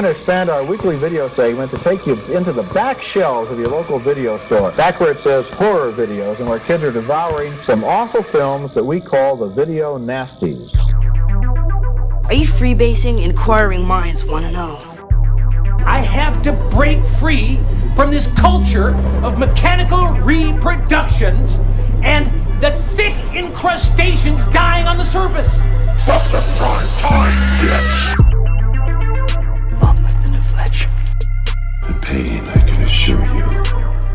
going to expand our weekly video segment to take you into the back shelves of your local video store, back where it says horror videos and where kids are devouring some awful films that we call the video nasties. Are you freebasing? Inquiring minds want to know. I have to break free from this culture of mechanical reproductions and the thick incrustations dying on the surface. From the prime time, bitch! Long live the new Fletch. The pain, I can assure you,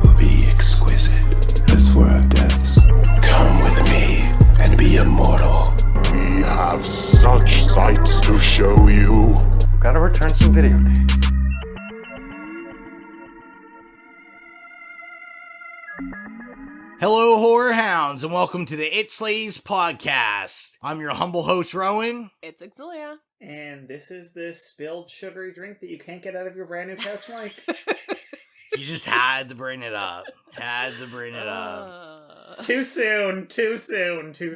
will be exquisite. As for our deaths, come with me and be immortal. We have such sights to show you. Gotta return some videotapes. Hello, horror hounds, and welcome to the It Slays podcast. I'm your humble host, Rowan. It's Xylia. And this is the spilled sugary drink that you can't get out of your brand new couch, Mike. You just had to bring it up. Too soon.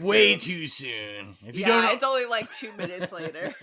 Way too soon. If you Yeah, don't know- it's only like 2 minutes later.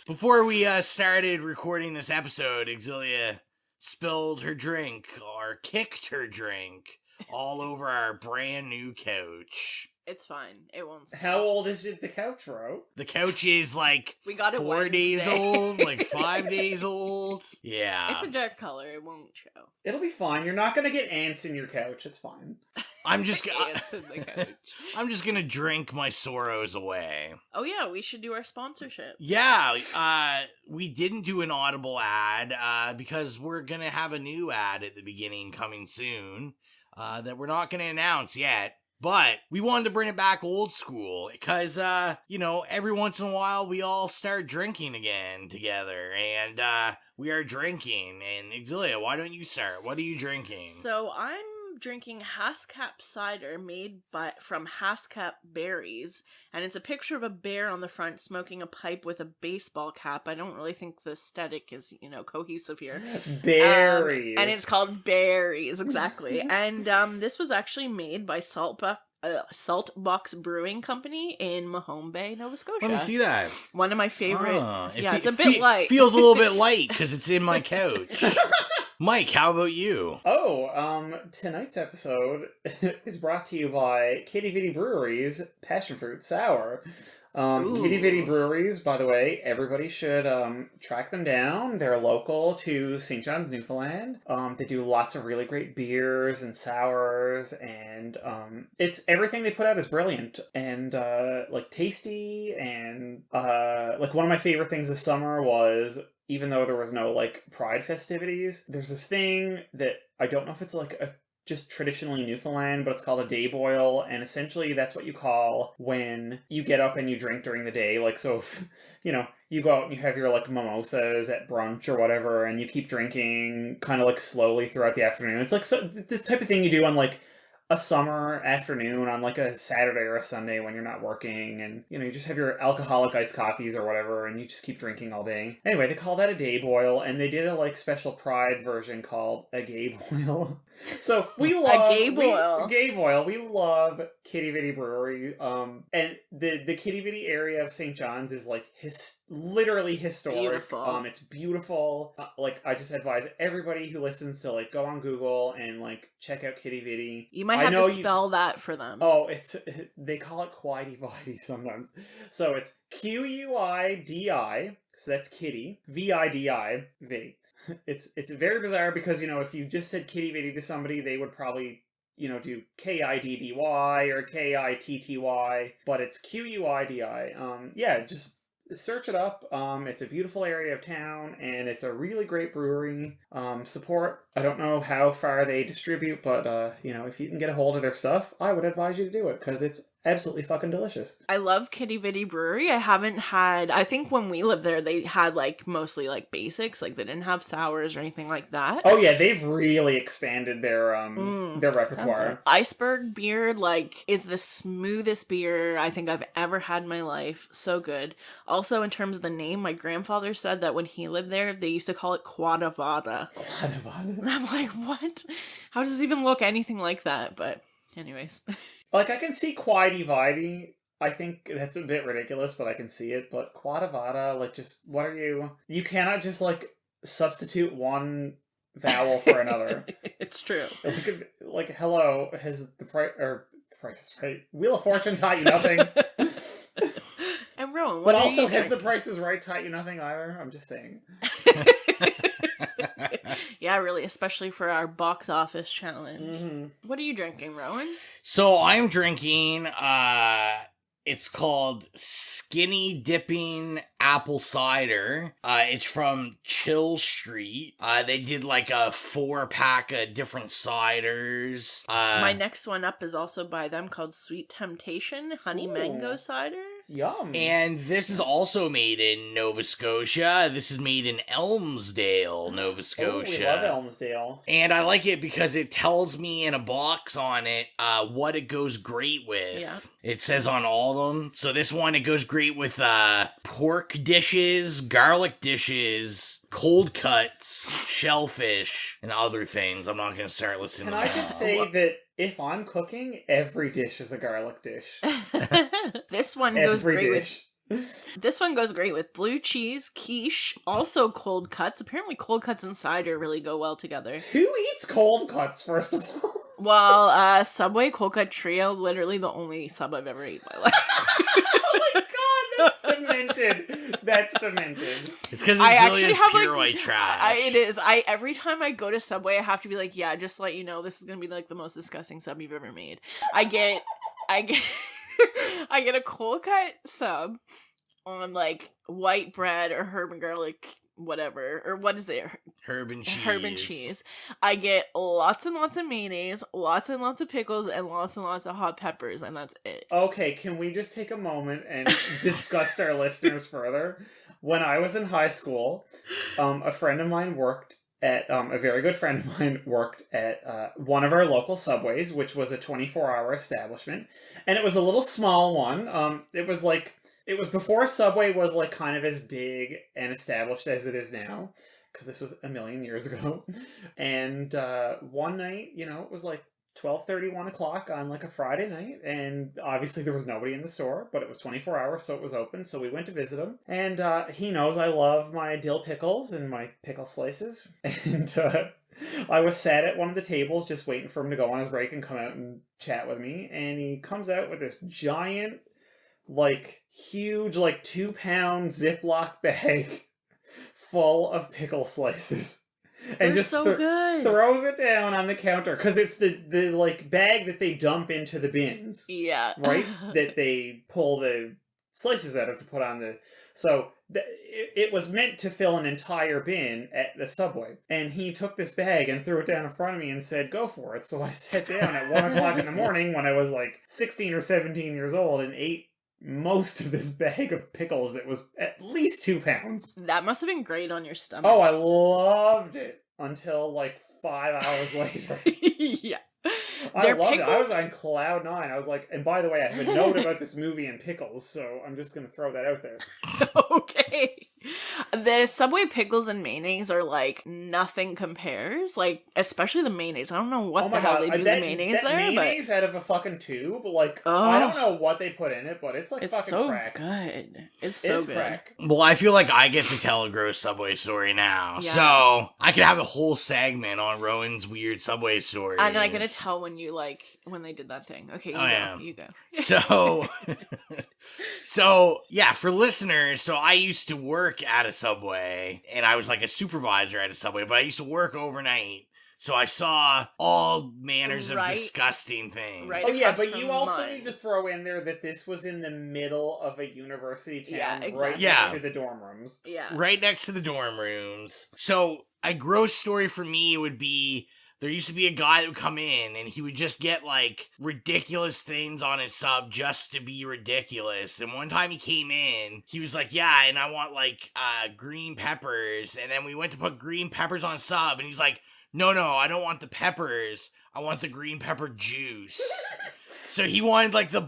Before we started recording this episode, Xylia spilled her drink, or kicked her drink, all over our brand new couch. It's fine. It won't stop. How old is the couch, Ro? The couch is like We got it 4 days Wednesday. old, like 5 days old. Yeah. It's a dark color. It won't show. It'll be fine. You're not gonna get ants in your couch. It's fine. I'm just Ants in the couch. I'm just gonna drink my sorrows away. Oh yeah, we should do our sponsorship. Yeah, we didn't do an Audible ad because we're gonna have a new ad at the beginning coming soon that we're not gonna announce yet. But we wanted to bring it back old school because, every once in a while we all start drinking again together, and we are drinking. And Xylia, why don't you start? What are you drinking? So I'm drinking Haskap cider made from Haskap berries, and it's a picture of a bear on the front smoking a pipe with a baseball cap. I don't really think the aesthetic is, cohesive here. Berries. And it's called Berries, exactly. And this was actually made by Saltbox Brewing Company in Mahone Bay, Nova Scotia. Let me see that. One of my favorite. It it's a bit light. Feels a little bit light because it's in my couch. Mike, how about you? Tonight's episode is brought to you by Kitty Vitty Brewery's Passion Fruit Sour. Kitty Vitty Breweries, by the way, everybody should track them down. They're local to St. John's, Newfoundland. They do lots of really great beers and sours, and it's everything they put out is brilliant and tasty. And one of my favorite things this summer was, even though there was no Pride festivities, there's this thing that I don't know if it's just traditionally Newfoundland, but it's called a day boil, and essentially that's what you call when you get up and you drink during the day. So if, you go out and you have your mimosas at brunch or whatever, and you keep drinking kind of slowly throughout the afternoon. It's the type of thing you do on a summer afternoon on a Saturday or a Sunday when you're not working, and you just have your alcoholic iced coffees or whatever, and you just keep drinking all day. Anyway, they call that a day boil, and they did a special Pride version called a gay boil. So we love a gay boil. Gay boil. We love Kitty Vitty Brewery. And the Kitty Vitty area of St. John's is literally historic. Beautiful. It's beautiful. I just advise everybody who listens to go on Google and check out Kitty Vitty. You might have to spell that for them. Oh, they call it Quidey Videy sometimes. So it's Quidi, so that's Kitty, Vidi, Vitty. It's very bizarre because, if you just said Kitty Vitty to somebody, they would probably, do Kiddy or Kitty, but it's Quidi. Just search it up. It's a beautiful area of town, and it's a really great brewery. Support. I don't know how far they distribute, but, if you can get a hold of their stuff, I would advise you to do it, because it's absolutely fucking delicious. I love Kitty Vitty Brewery. I think when we lived there, they had mostly basics. They didn't have sours or anything like that. Oh yeah, they've really expanded their repertoire. Iceberg beer is the smoothest beer I think I've ever had in my life. So good. Also, in terms of the name, my grandfather said that when he lived there, they used to call it Quadavada. Quadavada. And I'm like, what? How does it even look anything like that? But anyways. I can see Quidey Videy I think that's a bit ridiculous, but I can see it. But quadavata, like, just, what are you... You cannot just, like, substitute one vowel for another. It's true. Like, hello, has the price... Or, the price is right. Wheel of Fortune taught you nothing. And Rowan, but also, has the Price is Right taught you nothing either? I'm just saying. Yeah, really, especially for our box office challenge. What are you drinking, Rowan? So I'm drinking, it's called Skinny Dipping Apple Cider. It's from Chill Street. They did like a 4-pack of different ciders. My next one up is also by them, called Sweet Temptation Honey Mango Cider. Yum. And this is also made in Nova Scotia. This is made in Elmsdale, Nova Scotia. Oh, we love Elmsdale. And I like it because it tells me in a box on it what it goes great with. Yeah. It says on all of them. So this one, it goes great with pork dishes, garlic dishes, cold cuts, shellfish, and other things. I'm not going to start listening Can I just say that if I'm cooking, every dish is a garlic dish. This one goes great with... This one goes great with blue cheese, quiche, also cold cuts. Apparently cold cuts and cider really go well together. Who eats cold cuts, first of all? Well, Subway Cold Cut Trio, literally the only sub I've ever eaten in my life. Oh my god, that's demented. That's demented. It's because Xylia's pure white trash. It is. Every time I go to Subway, I have to be like, yeah, just to let you know, this is gonna be like the most disgusting sub you've ever made. I get a cold cut sub on like white bread or herb and garlic, whatever, or what is it? Herb and cheese. I get lots and lots of mayonnaise, lots and lots of pickles, and lots of hot peppers, and that's it. Okay, can we just take a moment and disgust our listeners further? When I was in high school, a friend of mine worked at, a very good friend of mine worked at one of our local Subways, which was a 24-hour establishment, and it was a little small one. It was before Subway was like kind of as big and established as it is now, because this was a million years ago. And one night, it was like 12:30, 1 o'clock on like a Friday night, and obviously there was nobody in the store, but it was 24 hours, so it was open, so we went to visit him. And he knows I love my dill pickles and my pickle slices, and I was sat at one of the tables just waiting for him to go on his break and come out and chat with me, and he comes out with this giant, like, huge, like, 2-pound Ziploc bag full of pickle slices. And just throws it down on the counter, because it's the like bag that they dump into the bins. Yeah. Right? That they pull the slices out of to put on the... So it was meant to fill an entire bin at the Subway. And he took this bag and threw it down in front of me and said, go for it. So I sat down at 1 o'clock in the morning when I was like 16 or 17 years old and ate most of this bag of pickles that was at least 2 pounds. That must have been great on your stomach. Oh, I loved it until like 5 hours later. Yeah. I loved it. I was on cloud 9. I was like, and by the way, I have a note about this movie and pickles, so I'm just going to throw that out there. Okay. The Subway pickles and mayonnaise are like nothing compares. Like, especially the mayonnaise. I don't know what the hell they do the mayonnaise there. Mayonnaise out of a fucking tube, like, I don't know what they put in it, but it's like fucking so crack. Good. It's so good. Crack. Well, I feel like I get to tell a gross Subway story now. Yeah. So I could have a whole segment on Rowan's weird Subway stories. And I gotta tell when they did that thing. Okay, you go. So yeah, for listeners, so I used to work at a Subway, and I was like a supervisor at a Subway, but I used to work overnight. So I saw all manners of disgusting things. Right. Oh yeah, but you also need to throw in there that this was in the middle of a university town, right next to the dorm rooms. Yeah. Right next to the dorm rooms. So a gross story for me would be, there used to be a guy that would come in and he would just get like ridiculous things on his sub just to be ridiculous. And one time he came in, he was like, yeah, and I want like green peppers. And then we went to put green peppers on sub and he's like, no, I don't want the peppers. I want the green pepper juice. So he wanted like the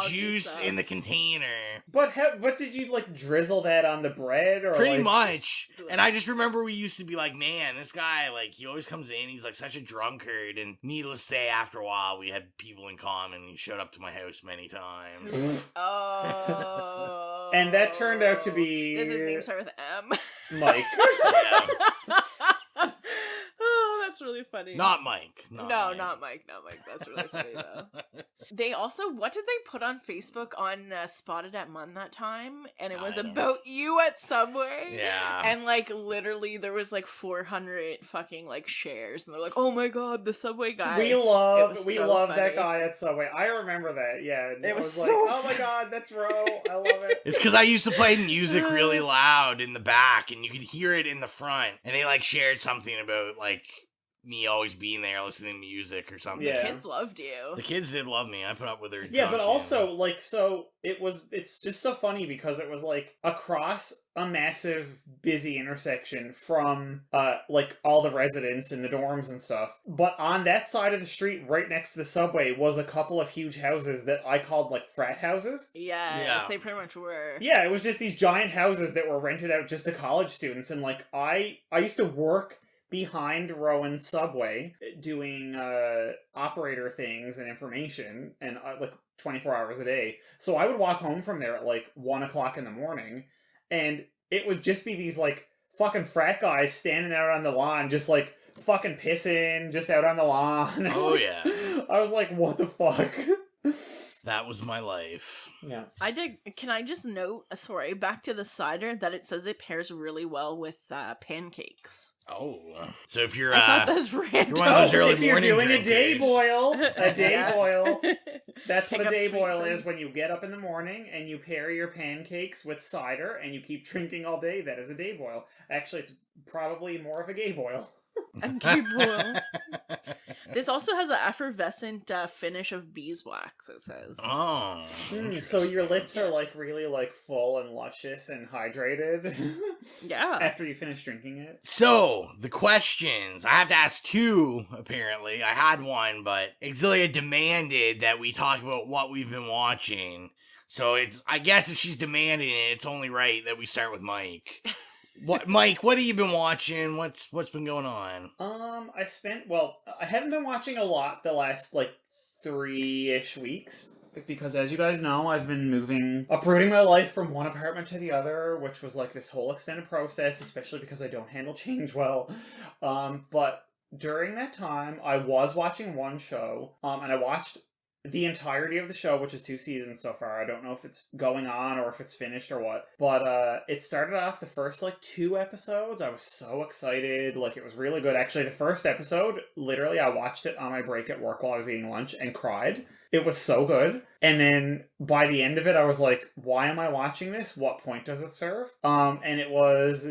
juice in the container. But did you like drizzle that on the bread or pretty much? And I just remember we used to be like, man, this guy like he always comes in. He's like such a drunkard. And needless to say, after a while, we had people in common. He showed up to my house many times. Oh, and that turned out to be. Does his name start with M? Mike. Yeah. Oh, that's really funny. Not Mike. Not Mike. That's really funny though. They also, what did they put on Facebook on Spotted at Mun that time? And it was about you at Subway. Yeah. And like literally there was like 400 fucking like shares, and they're like, oh my god, the Subway guy. We love funny. that guy at Subway. I remember that. Yeah. It was like, so oh my god, that's Ro. I love it. It's because I used to play music really loud in the back, and you could hear it in the front. And they like shared something about like me always being there listening to music or something. The kids loved you. The kids did love me. I put up with their Yeah, but also like so it's just so funny because it was like across a massive busy intersection from like all the residents in the dorms and stuff. But on that side of the street right next to the Subway was a couple of huge houses that I called like frat houses. Yes, they pretty much were. Yeah, it was just these giant houses that were rented out just to college students, and like I used to work behind Rowan's Subway doing operator things and information, and like 24 hours a day. So I would walk home from there at like 1 o'clock in the morning, and it would just be these like fucking frat guys standing out on the lawn just like fucking pissing just out on the lawn. Oh yeah. I was like, what the fuck? That was my life. Yeah. Can I just note, sorry, back to the cider, that it says it pairs really well with pancakes. Oh, so if you're, I thought that was random. You're one of those early if you're morning doing drinkers. a day boil, that's Pick what a up day sweets boil and- is. When you get up in the morning and you pair your pancakes with cider and you keep drinking all day, that is a day boil. Actually, it's probably more of a gay boil. A gay boil. This also has an effervescent finish of beeswax, it says. Oh. So your lips are like really like full and luscious and hydrated. Yeah. After you finish drinking it. So, the questions. I have to ask two, apparently. I had one, but Xylia demanded that we talk about what we've been watching. So, I guess if she's demanding it, it's only right that we start with Mike. Mike, what have you been watching? What's been going on? I haven't been watching a lot the last like 3-ish weeks. Because as you guys know, I've been uprooting my life from one apartment to the other, which was like this whole extended process, especially because I don't handle change well. But during that time, I was watching one show, and I watched the entirety of the show, which is 2 seasons so far. I don't know if it's going on or if it's finished or what. But it started off the first like 2 episodes. I was so excited. Like it was really good. Actually, the first episode, literally I watched it on my break at work while I was eating lunch and cried. It was so good. And then by the end of it, I was like, why am I watching this? What point does it serve? And it was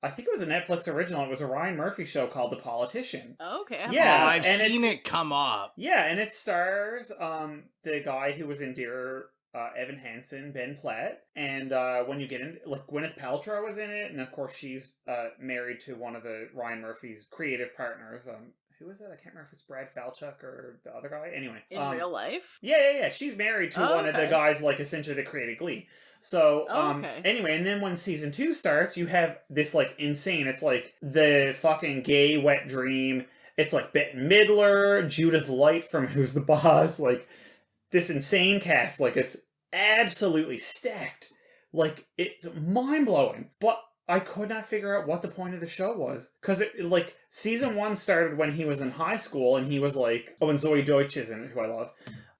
I think it was a Netflix original. It was a Ryan Murphy show called The Politician. Okay. Yeah. I've seen it come up. Yeah, and it stars the guy who was in Dear Evan Hansen, Ben Platt. And when you get in, like Gwyneth Paltrow was in it. And of course, she's married to one of the Ryan Murphy's creative partners. Who is it? I can't remember if it's Brad Falchuk or the other guy. Anyway. In real life? Yeah. She's married to one of the guys, like, essentially that created Glee. So, anyway, and then when season 2 starts, you have this, like, insane, it's like the fucking gay wet dream. It's like Bette Midler, Judith Light from Who's the Boss, like, this insane cast. Like, it's absolutely stacked. Like, it's mind-blowing. But I could not figure out what the point of the show was. Because, like, season 1 started when he was in high school, and he was like, and Zoe Deutsch is in it, who I love.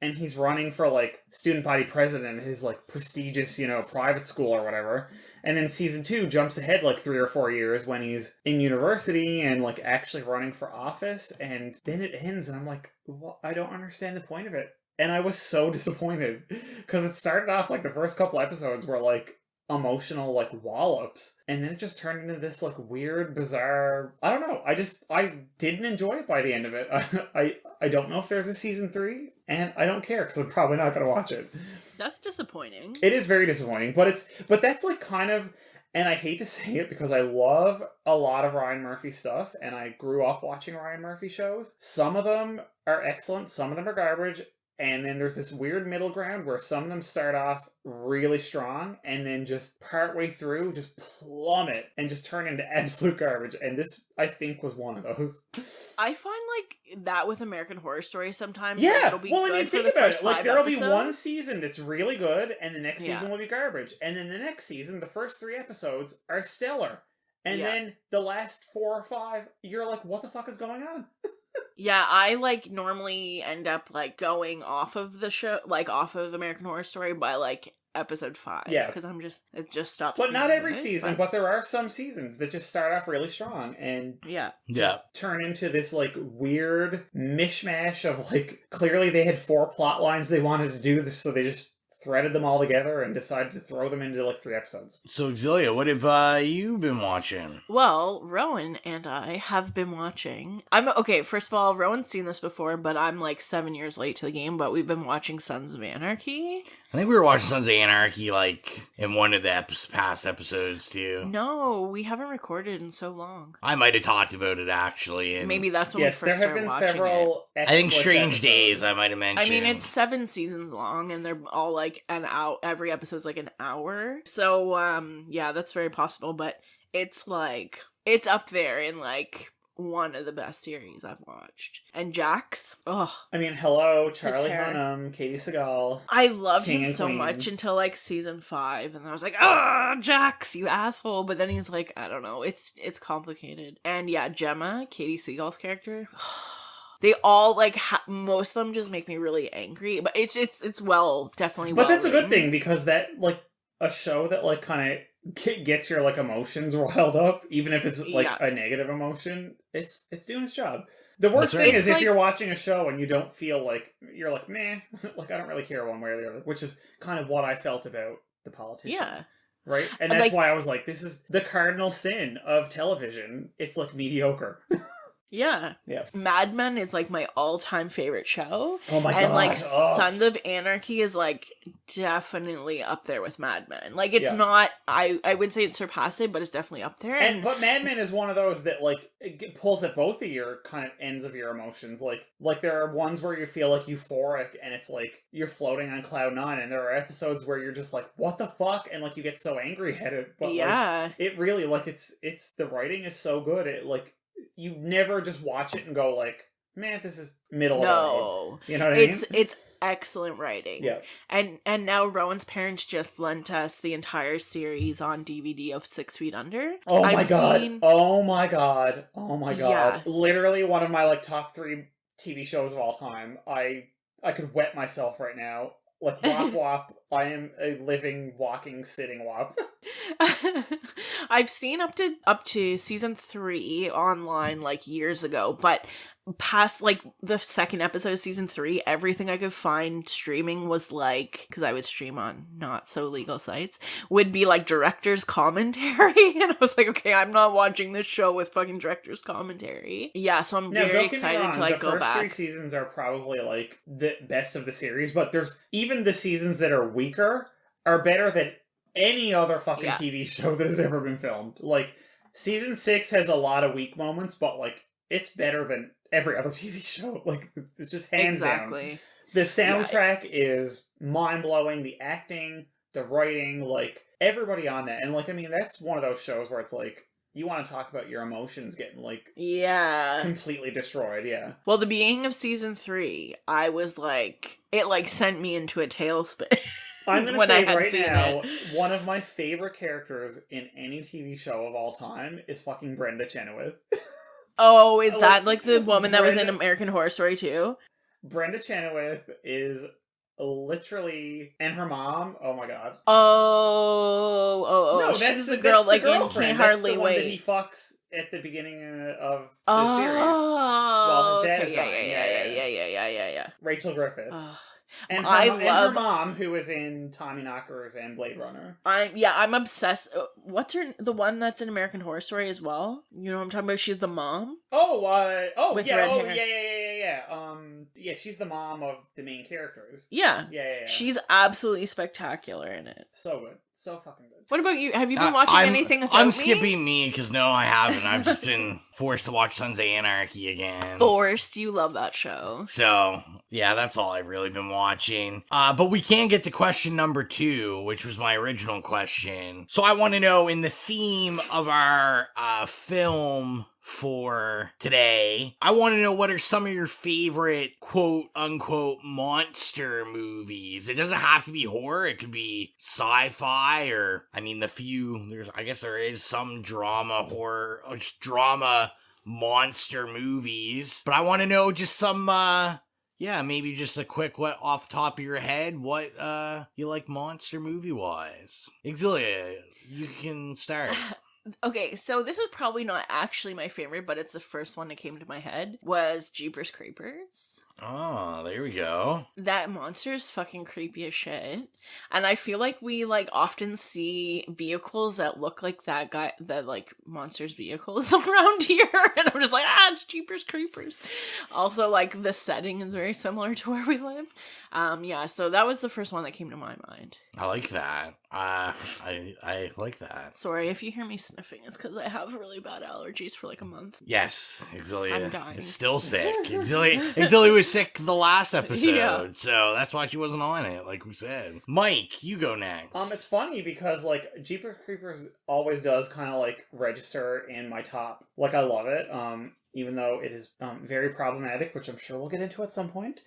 And he's running for, like, student body president at his, like, prestigious, private school or whatever. And then season 2 jumps ahead, like, 3 or 4 years when he's in university and, like, actually running for office. And then it ends, and I'm like, well, I don't understand the point of it. And I was so disappointed. Because it started off, like, the first couple episodes were, like, emotional like wallops, and then it just turned into this like weird bizarre, I don't know, I didn't enjoy it by the end of it. I don't know if there's a season 3, and I don't care because I'm probably not going to watch it. That's disappointing. It is very disappointing, but that's like kind of and I hate to say it because I love a lot of Ryan Murphy stuff, and I grew up watching Ryan Murphy shows. Some of them are excellent, some of them are garbage, and then there's this weird middle ground where some of them start off really strong, and then just partway through just plummet and just turn into absolute garbage. And this, I think, was one of those. I find like that with American Horror Story sometimes. Yeah, like, it'll be well, good I mean, for think the about first it. Like, 5 there'll be episodes. one season that's really good, and the next Yeah. season will be garbage. And then the next season, the first 3 episodes are stellar. And Yeah. then the last 4 or 5, you're like, what the fuck is going on? Yeah, I like normally end up like going off of the show, like off of American Horror Story by like episode 5. Yeah. Because it just stops. But not being every good, season, but there are some seasons that just start off really strong and yeah. just turn into this like weird mishmash of like, clearly they had 4 plot lines they wanted to do, so they just threaded them all together and decided to throw them into like 3 episodes. So, Xylia, what have you been watching? Well, Rowan and I have been watching. First of all, Rowan's seen this before, but I'm like 7 years late to the game, but we've been watching Sons of Anarchy. I think we were watching Sons of Anarchy, like, in one of the past episodes, too. No, we haven't recorded in so long. I might have talked about it, actually. And Maybe that's when Yes, we first there have started been watching several it. I think X-list Strange episodes. Days I might have mentioned. I mean, it's 7 seasons long, and they're all like an hour. Every episode's like an hour. So, yeah, that's very possible. But it's like it's up there in like one of the best series I've watched. And Jax, I mean, hello, Charlie hair. Hunnam, Katie Sagal. I loved King him and so Queen. much until like season 5, and I was like, "Ah, Jax, you asshole!" But then he's like, I don't know, it's complicated. And yeah, Gemma, Katie Seagal's character. They all like most of them just make me really angry, but it's definitely. But that's a good well-written. thing, because that, like, a show that like kind of gets your like emotions riled up, even if it's like Yeah. a negative emotion, it's doing its job. The worst That's right. thing It's is if like- you're watching a show and you don't feel like, you're like, meh, like I don't really care one way or the other, which is kind of what I felt about The Politician. Yeah. Right? And And, that's like- why I was like, this is the cardinal sin of television. It's like mediocre. Yeah. Yeah. Mad Men is like my all-time favorite show. Oh my god. And like Oh. Sons of Anarchy is like definitely up there with Mad Men. Like it's Yeah. not I would say it's surpassed it, but it's definitely up there. But Mad Men is one of those that like it pulls at both of your kind of ends of your emotions. Like there are ones where you feel like euphoric and it's like you're floating on cloud 9, and there are episodes where you're just like, what the fuck, and like you get so angry at it. But yeah. like, it really like it's the writing is so good. It like you never just watch it and go like, man, this is middle of the road. No. You know what I mean? It's excellent writing. Yeah. And now Rowan's parents just lent us the entire series on DVD of 6 Feet Under. Oh my I've god. seen- Oh my god. Oh my god. Yeah. Literally one of my like top 3 TV shows of all time. I could wet myself right now. Like wop wop. I am a living, walking, sitting wop. I've seen up to season 3 online like years ago, but past like the second episode of season 3, everything I could find streaming was like, because I would stream on not so legal sites, would be like director's commentary, and I was like, okay, I'm not watching this show with fucking director's commentary. Yeah, so I'm Now, very don't get me excited wrong, to like the go first back. 3 seasons are probably like the best of the series, but there's even the seasons that are weaker are better than any other fucking Yeah. TV show that has ever been filmed. Like season 6 has a lot of weak moments, but like it's better than every other TV show. Like it's just hands down. Exactly. The soundtrack is mind-blowing, the acting, the writing, like everybody on that. And like I mean that's one of those shows where it's like you want to talk about your emotions getting like Yeah. completely destroyed. Yeah. Well, the beginning of season 3, I was like, it like sent me into a tailspin. I'm gonna when say I had right seen now, it. one of my favorite characters in any TV show of all time is fucking Brenda Chenoweth. Oh, is I that like like the woman that was in Brenda- American Horror Story too? Brenda Chenoweth is literally, and her mom. Oh my god. Oh, she's the girl like in girlfriend. Can't Hardly That's the one that Wait. he fucks at the beginning of the Oh, series. While his dad okay, is yeah, dying. yeah. Rachel Griffiths. Ugh. And I her love- mom, who is in Tommyknockers and Blade Runner. I'm obsessed. What's the one that's in American Horror Story as well? You know what I'm talking about? She's the mom. With Red hair. yeah. Yeah, she's the mom of the main characters. Yeah. Yeah. She's absolutely spectacular in it. So good. So fucking good. What about you? Have you been watching anything without I'm me? skipping me, because no, I haven't. I've just been forced to watch Sons of Anarchy again. Forced. You love that show. So, yeah, that's all I've really been watching. But we can get to question number 2, which was my original question. So I want to know, in the theme of our film for today, I want to know, what are some of your favorite quote-unquote monster movies? It doesn't have to be horror. It could be sci-fi, or, I mean, I guess there is some drama, horror, or just drama monster movies. But I want to know just some, maybe just a quick, what off the top of your head, what you like monster movie-wise. Xylia, you can start. Okay, so this is probably not actually my favorite, but it's the first one that came to my head, was Jeepers Creepers. Oh, there we go. That monster is fucking creepy as shit. And I feel like we, like, often see vehicles that look like that monster's vehicles around here. And I'm just like, it's Jeepers Creepers. Also, like, the setting is very similar to where we live. So that was the first one that came to my mind. I like that. I like that. Sorry, if you hear me sniffing, it's because I have really bad allergies for like a month. Yes, Xylia I'm dying. is still sick. Xylia was sick the last episode, so that's why she wasn't on it, like we said. Mike, you go next. It's funny because, like, Jeepers Creepers always does kind of, like, register in my top. Like, I love it, even though it is very problematic, which I'm sure we'll get into at some point.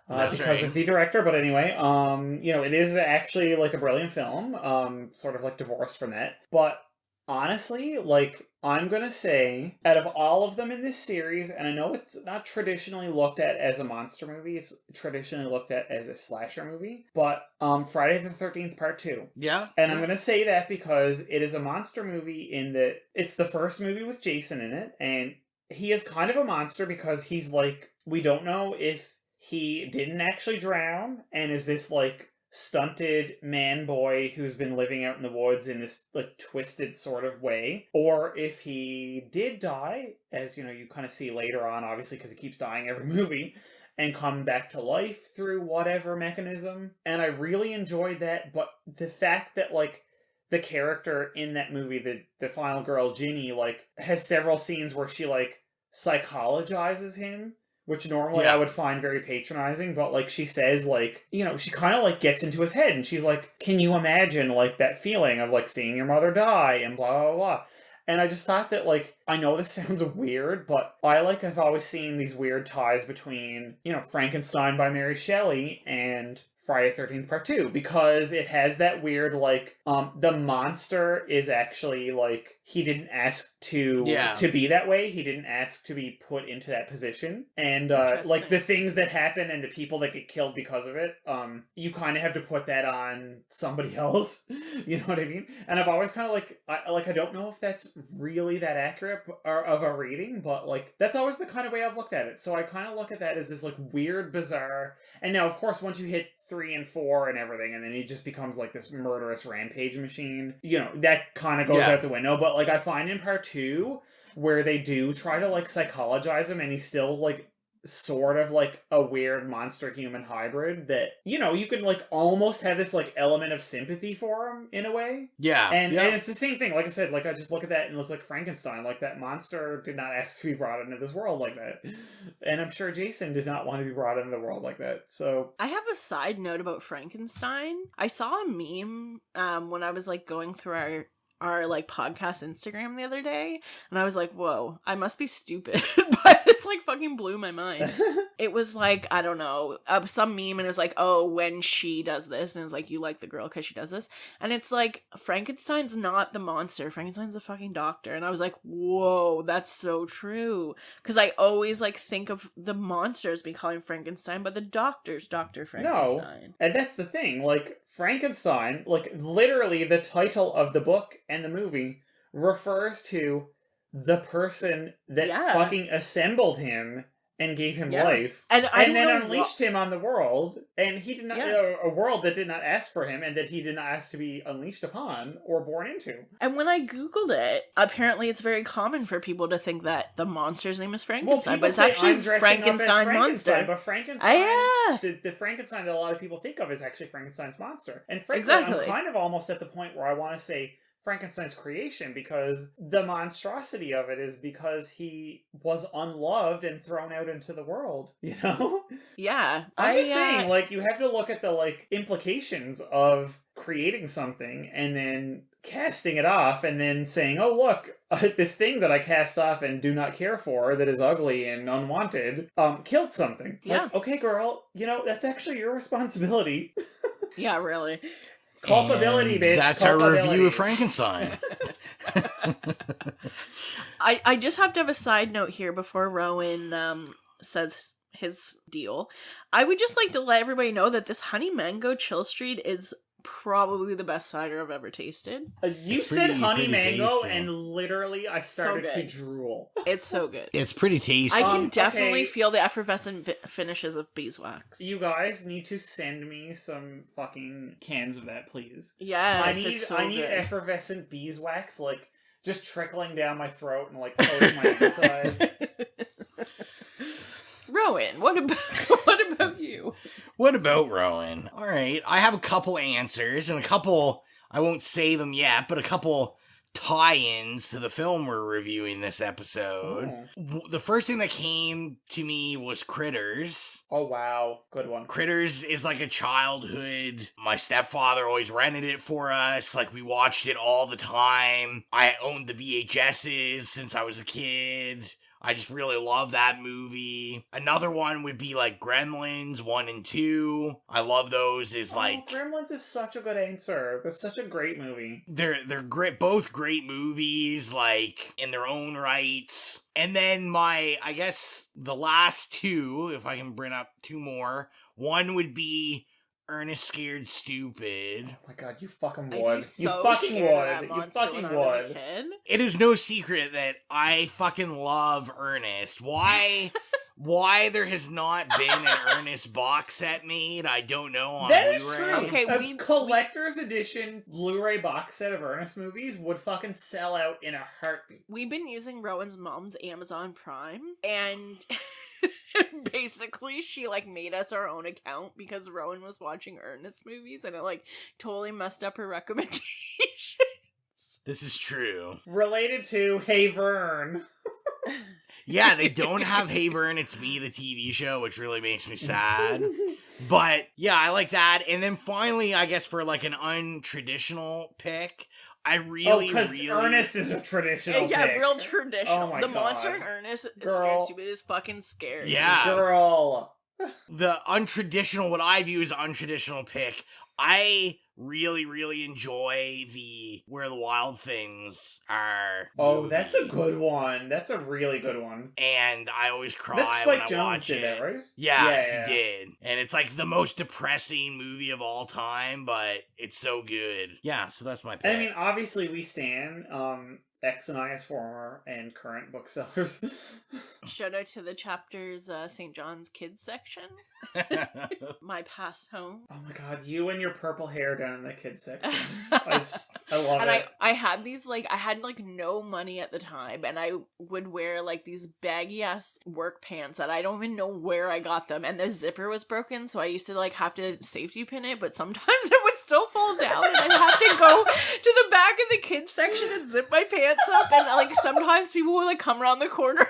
Because of the director, but anyway, it is actually, like, a brilliant film, sort of, like, divorced from that. But honestly, like, I'm gonna say, out of all of them in this series, and I know it's not traditionally looked at as a monster movie, it's traditionally looked at as a slasher movie, but Friday the 13th Part 2. Yeah. And I'm gonna say that because it is a monster movie in that it's the first movie with Jason in it, and he is kind of a monster because he's, like, we don't know if he didn't actually drown and is this, like, stunted man boy who's been living out in the woods in this, like, twisted sort of way, or if he did die, as, you kind of see later on, obviously, because he keeps dying every movie, and come back to life through whatever mechanism. And I really enjoyed that, but the fact that, like, the character in that movie, the final girl, Ginny, like, has several scenes where she, like, psychologizes him, which normally I would find very patronizing, but, like, she says, like, she kind of, like, gets into his head, and she's like, can you imagine, like, that feeling of, like, seeing your mother die, and blah, blah, blah. And I just thought that, like, I know this sounds weird, but I've always seen these weird ties between, Frankenstein by Mary Shelley and Friday the 13th Part 2, because it has that weird, like, the monster is actually, like, he didn't ask to be that way. He didn't ask to be put into that position. And, like, the things that happen and the people that get killed because of it, you kind of have to put that on somebody else. You know what I mean? And I've always kind of, like, I don't know if that's really that accurate of a reading, but, like, that's always the kind of way I've looked at it. So I kind of look at that as this, like, weird, bizarre, and now, of course, once you hit 3 and 4 and everything, and then he just becomes, like, this murderous rampage machine, that kind of goes out the window. But, like, I find in Part 2 where they do try to, like, psychologize him, and he's still, like, sort of, like, a weird monster-human hybrid that, you can, like, almost have this, like, element of sympathy for him, in a way. Yeah. And it's the same thing. Like I said, like, I just look at that and it's like Frankenstein. Like, that monster did not ask to be brought into this world like that. And I'm sure Jason did not want to be brought into the world like that. So I have a side note about Frankenstein. I saw a meme when I was, like, going through our like podcast Instagram the other day, and I was like, whoa, I must be stupid. But this, like, fucking blew my mind. It was like, I don't know, some meme, and it was like, oh, when she does this, and it's like, you like the girl because she does this, and it's like, Frankenstein's not the monster, Frankenstein's the fucking doctor. And I was like, whoa, that's so true, because I always, like, think of the monster as being calling Frankenstein, but the doctor's Dr. Frankenstein. No, and that's the thing, like, Frankenstein, like, literally the title of the book and the movie refers to the person that fucking assembled him and gave him life, and then unleashed him on the world, and he did not a world that did not ask for him, and that he did not ask to be unleashed upon or born into. And when I googled it, apparently it's very common for people to think that the monster's name is Frankenstein, but it's actually Frankenstein monster. But Frankenstein, the Frankenstein that a lot of people think of is actually Frankenstein's monster. And frankly, I'm kind of almost at the point where I want to say Frankenstein's creation, because the monstrosity of it is because he was unloved and thrown out into the world, you know? Yeah. I'm just saying, like, you have to look at the, like, implications of creating something and then casting it off and then saying, oh, look, this thing that I cast off and do not care for, that is ugly and unwanted, killed something. Yeah. Like, okay, girl, you know, that's actually your responsibility. Yeah, really. Culpability, bitch. That's our review of Frankenstein. I just have to have a side note here before Rowan says his deal. I would just like to let everybody know that this Honey Mango Chill Street is probably the best cider I've ever tasted. You said honey mango, and literally I started to drool. It's so good. It's pretty tasty. I can definitely feel the effervescent finishes of beeswax. You guys need to send me some fucking cans of that, please. Yes, I need effervescent beeswax, like, just trickling down my throat and, like, coating my insides. Rowan, what about you? What about Rowan? All right, I have a couple answers and a couple, I won't say them yet, but a couple tie-ins to the film we're reviewing this episode. Oh. The first thing that came to me was Critters. Oh, wow. Good one. Critters is like a childhood. My stepfather always rented it for us. Like, we watched it all the time. I owned the VHSs since I was a kid. I just really love that movie. Another one would be like Gremlins 1 and 2. I love those. Gremlins is such a good answer. That's such a great movie. They're great, both great movies, like, in their own rights. And then I guess the last two, if I can bring up two more. One would be Ernest Scared Stupid. Oh my god, you fucking would. You fucking would. It is no secret that I fucking love Ernest. Why there has not been an Ernest box set made, I don't know, on that Blu-ray. Is true. Okay, a collector's edition Blu-ray box set of Ernest movies would fucking sell out in a heartbeat. We've been using Rowan's mom's Amazon Prime, and basically she, like, made us our own account because Rowan was watching Ernest movies, and it, like, totally messed up her recommendations. This is true. Related to Hey Vern. Yeah, they don't have Hey Vern, It's Me, the TV show, which really makes me sad. But, yeah, I like that. And then finally, I guess for, like, an untraditional pick, I really, because Ernest is a traditional pick. Yeah, real traditional. Oh my the God. monster in Ernest Scared Stupid is fucking scary. Yeah. Girl. The untraditional, what I view as untraditional pick, I really, really enjoy the Where the Wild Things Are Oh, movie. that's a good one. That's a really good one. And I always cry That's when Spike I Jones watch did it. that, right? Yeah, he did. And it's like the most depressing movie of all time, but it's so good. Yeah, so that's my pick. I mean, obviously we stan X and I as former and current booksellers. Shout out to the chapter's St. John's Kids section. My past home. Oh my god, you and your purple hair down in the kids section. I love it. I had these, like, I had, like, no money at the time, and I would wear, like, these baggy ass work pants that I don't even know where I got them, and the zipper was broken, so I used to, like, have to safety pin it, but sometimes it would still fall down, and I'd have to go to the back of the kids section and zip my pants up, and, like, sometimes people would, like, come around the corner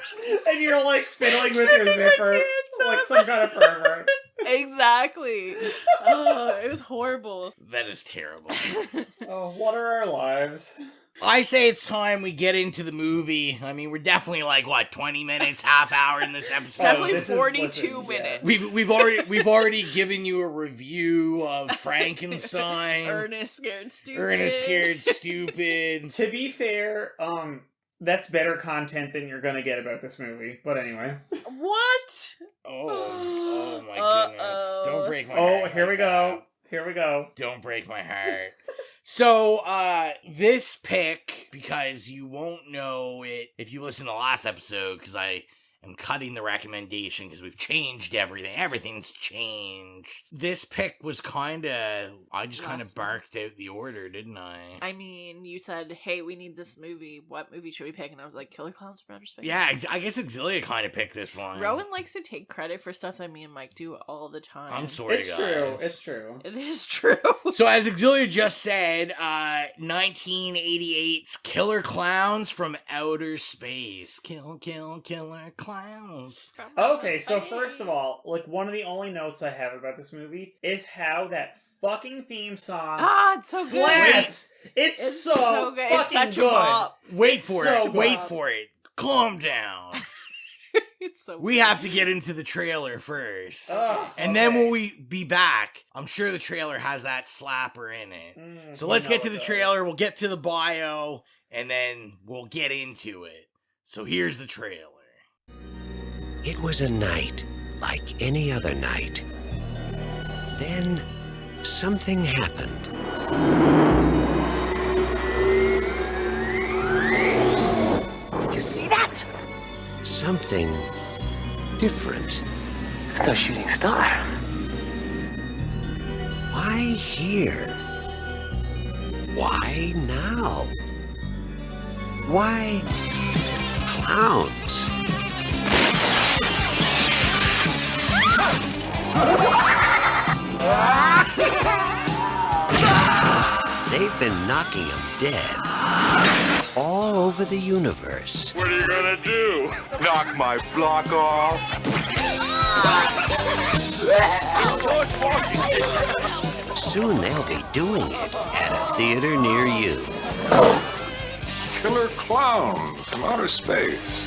and you're, like, fiddling with your zipper like some kind of pervert. Exactly. Oh, it was horrible. That is terrible. Oh, what are our lives? I say it's time we get into the movie. I mean, we're definitely like, what, 20 minutes, half hour in this episode? Definitely 42 minutes. We've already given you a review of Frankenstein. Ernest Scared Stupid. To be fair, that's better content than you're gonna get about this movie. But anyway. What? Oh my goodness. Don't break my heart. Oh, here we go. Here we go. Don't break my heart. So, this pick, because you won't know it if you listen to the last episode, because I I'm cutting the recommendation because we've changed everything. Everything's changed. This pick was I just kind of barked out the order, didn't I? I mean, you said, hey, we need this movie. What movie should we pick? And I was like, Killer Clowns from Outer Space. Yeah, I guess Xylia kind of picked this one. Rowan likes to take credit for stuff that me and Mike do all the time. I'm sorry, it's guys. true. It's true. It is true. So as Xylia just said, 1988's Killer Clowns from Outer Space. Killer clowns. Okay, so first of all, like, one of the only notes I have about this movie is how that fucking theme song it's so slaps. good. It's so good. fucking It's such good. a bop. Wait for it. good. Wait for it. Calm down. It's so We good. have to get into the trailer first. Ugh, And then when we be back, I'm sure the trailer has that slapper in it. So let's get to the trailer, we'll get to the bio, and then we'll get into it. So here's the trailer. It was a night like any other night. Then something happened. Did you see that? Something different. It's no shooting star. Why here? Why now? Why clowns? They've been knocking him dead all over the universe. What are you gonna do? Knock my block off? Soon they'll be doing it at a theater near you. Killer Clowns from Outer Space.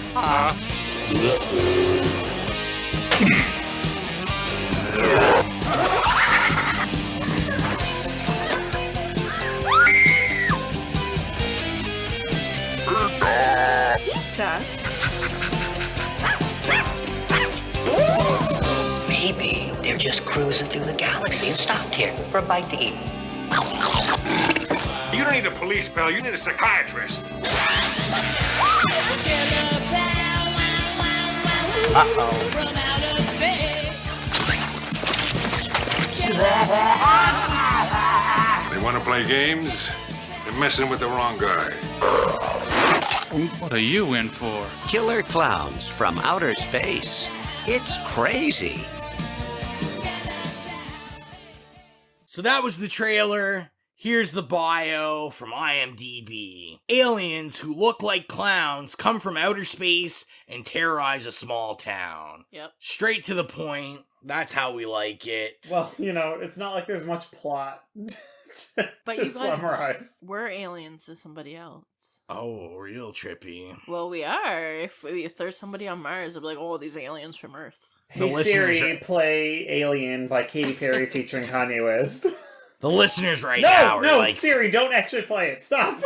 Pizza. Maybe they're just cruising through the galaxy and stopped here for a bite to eat. You don't need a police pal, you need a psychiatrist. They want to play games? They're messing with the wrong guy. What are you in for? Killer Clowns from Outer Space. It's crazy. So that was the trailer. Here's the bio from IMDb. Aliens who look like clowns come from outer space and terrorize a small town. Yep. Straight to the point. That's how we like it. Well, you know, it's not like there's much plot But to you guys, summarize. we're aliens to somebody else. Oh, real trippy. Well, we are. If there's somebody on Mars, they'll be like, oh, these aliens from Earth. Hey Siri, play Alien by Katy Perry featuring Kanye West. The listeners now are like... Siri, don't actually play it. Stop.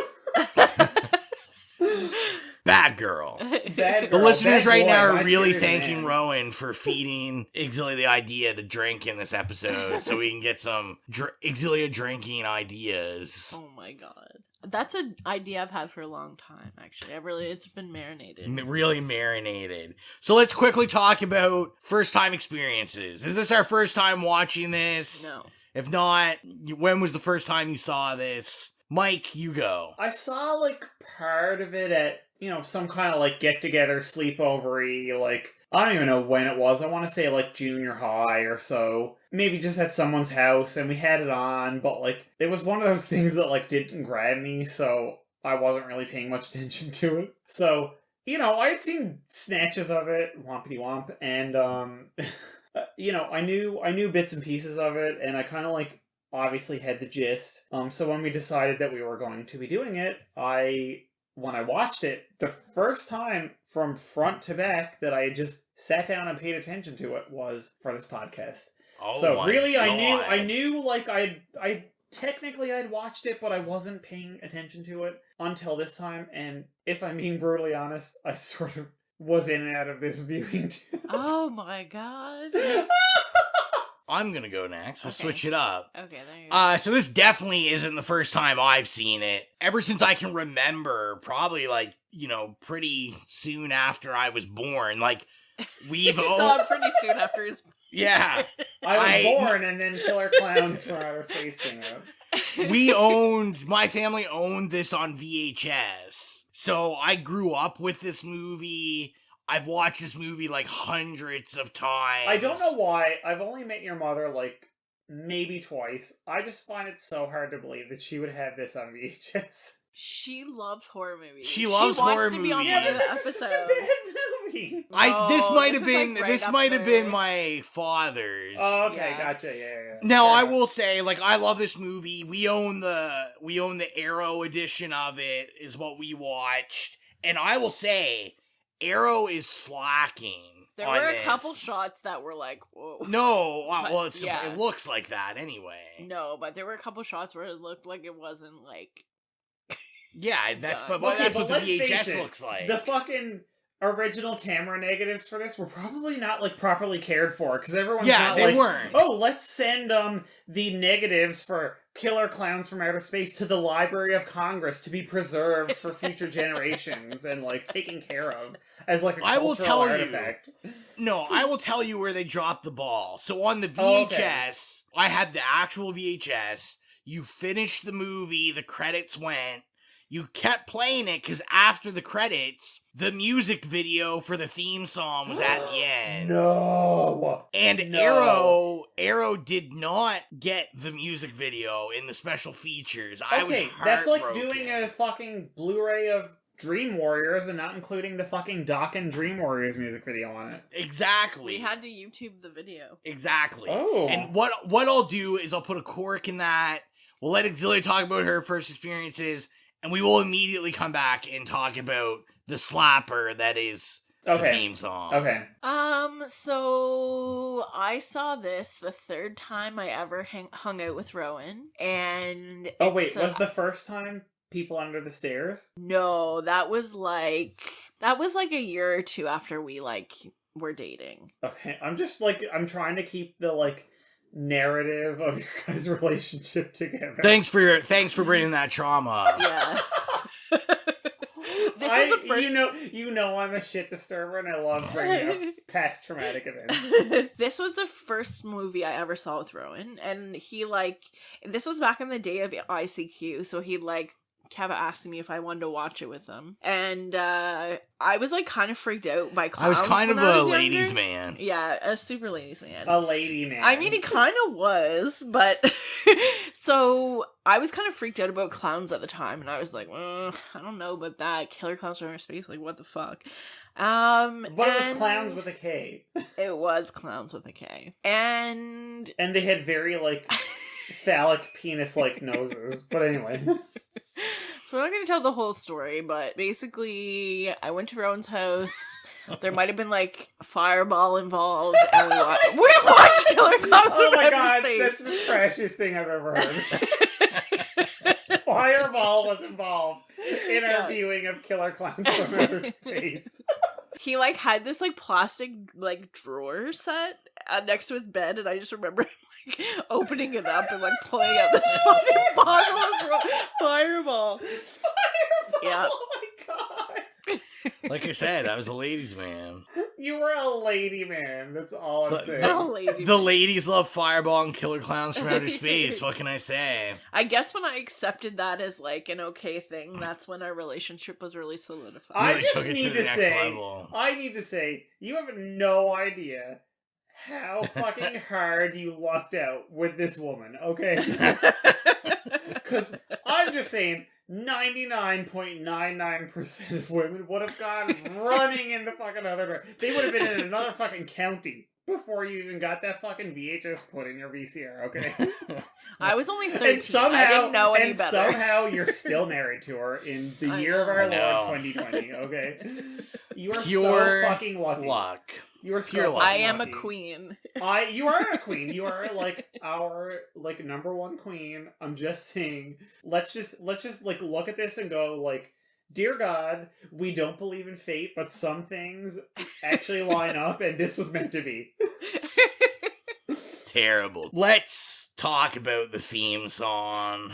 Bad girl. Bad The girl, listeners bad right boy, now are my really Siri thanking man. Rowan for feeding Xylia the idea to drink in this episode so we can get some Xylia drinking ideas. Oh my god. That's an idea I've had for a long time, actually. It's been marinated. Really marinated. So let's quickly talk about first-time experiences. Is this our first time watching this? No. If not, when was the first time you saw this? Mike, you go. I saw, like, part of it at, you know, some kind of, like, get-together, sleepover-y, like, I don't even know when it was. I want to say, like, junior high or so. Maybe just at someone's house, and we had it on, but, like, it was one of those things that, like, didn't grab me, so I wasn't really paying much attention to it. So, you know, I had seen snatches of it, wompity-womp, and, you know, I knew bits and pieces of it, and I kind of, like, obviously had the gist. So when we decided that we were going to be doing it, when I watched it, the first time from front to back that I had just sat down and paid attention to it was for this podcast. Oh so my really, God. I knew like I'd watched it, but I wasn't paying attention to it until this time. And if I'm being brutally honest, I sort of was in and out of this viewing too. Oh my god. I'm gonna go next. We'll Okay. switch it up. Okay, there you go. So this definitely isn't the first time I've seen it. Ever since I can remember, probably like, you know, pretty soon after I was born. Like, we've saw him pretty soon after his... Yeah. I was born and then Killer Clowns from Outer Space came out. My family owned this on VHS. So I grew up with this movie. I've watched this movie like hundreds of times. I don't know why. I've only met your mother like maybe twice. I just find it so hard to believe that she would have this on VHS. She loves horror movies. She loves horror movies. To be on one of the this is such a bad movie. This might have been my father's. Oh, okay, gotcha. Yeah. Now I will say, like, I love this movie. We own the Arrow edition of it. Is what we watched, and I will say, Arrow is slacking. There were a couple shots that were like, whoa. No, well, it looks like that anyway. No, but there were a couple shots where it looked like it wasn't like. Yeah, that's done. that's what the let's face VHS it, looks like. The fucking original camera negatives for this were probably not like properly cared for because everyone's not they like, weren't. Oh, let's send the negatives for Killer Clowns from Outer Space to the Library of Congress to be preserved for future generations and like taken care of as like a cultural artifact. No, I will tell you where they dropped the ball. So on the VHS, I had the actual VHS. You finished the movie, the credits went. You kept playing it because after the credits, the music video for the theme song was at the end. No. And Arrow did not get the music video in the special features. I was heartbroken. That's like doing a fucking Blu-ray of Dream Warriors and not including the fucking Dokken Dream Warriors music video on it. Exactly. We had to YouTube the video. Exactly. Oh. And what I'll do is I'll put a cork in that. We'll let Xylia talk about her first experiences. And we will immediately come back and talk about the slapper that is the theme song. Okay. So I saw this the third time I ever hung out with Rowan, and was the first time People Under the Stairs? No, that was like a year or two after we like were dating. Okay, I'm trying to keep the like narrative of your guys' relationship together. Thanks for bringing that trauma up. Yeah. This was the first... You know I'm a shit disturber and I love bringing up past traumatic events. This was the first movie I ever saw with Rowan, and this was back in the day of ICQ, so he kept asking me if I wanted to watch it with him. And I was like kind of freaked out by clowns. I was kind of a ladies' man. Yeah, a super ladies' man. A lady man. I mean, he kind of was, but so I was kind of freaked out about clowns at the time, and I was like, I don't know about that. Killer Clowns from Outer Space, like what the fuck? But it was Clowns with a K. It was Clowns with a K. And they had very like phallic penis like noses. But anyway. So we're not going to tell the whole story, but basically, I went to Rowan's house. There might have been like Fireball involved, and we watched Killer Clowns. Oh my god, that's the trashiest thing I've ever heard. Fireball was involved in our viewing of Killer Clowns from Outer Space. He had this plastic drawer set next to his bed, and I just remember him opening it up and pulling out this fucking bottle of Fireball. Yeah. Oh my god. Like I said, I was a ladies' man. You were a lady man. That's all I'm saying. The ladies love Fireball and Killer Clowns from Outer Space. What can I say? I guess when I accepted that as an okay thing, that's when our relationship was really solidified. I need to say, you have no idea how fucking hard you lucked out with this woman, okay? Because I'm just saying, 99.99% of women would have gone running in the fucking other direction. They would have been in another fucking county before you even got that fucking VHS put in your VCR, okay? I was only 13. I didn't know any better. Somehow you're still married to her in the year of our Lord 2020, okay? You are so fucking lucky. You are so I am a queen. You are a queen. You are our number one queen. I'm just saying. Let's just look at this and go dear God, we don't believe in fate, but some things actually line up, and this was meant to be. Terrible. Let's talk about the theme song.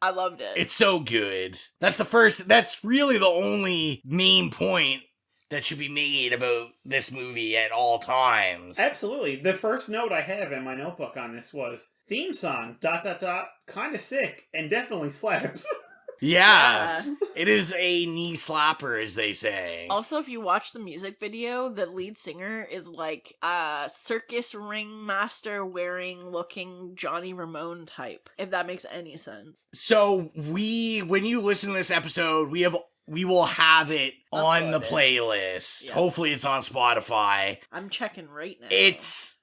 I loved it. It's so good. That's really the only main point that should be made about this movie at all times. Absolutely. The first note I have in my notebook on this was, theme song, ... kinda sick, and definitely slaps. Yeah. It is a knee slapper, as they say. Also, if you watch the music video, the lead singer is like a circus ringmaster wearing looking Johnny Ramone type, if that makes any sense. So when you listen to this episode, we will have it on the playlist. Yes. Hopefully it's on Spotify. I'm checking right now. It's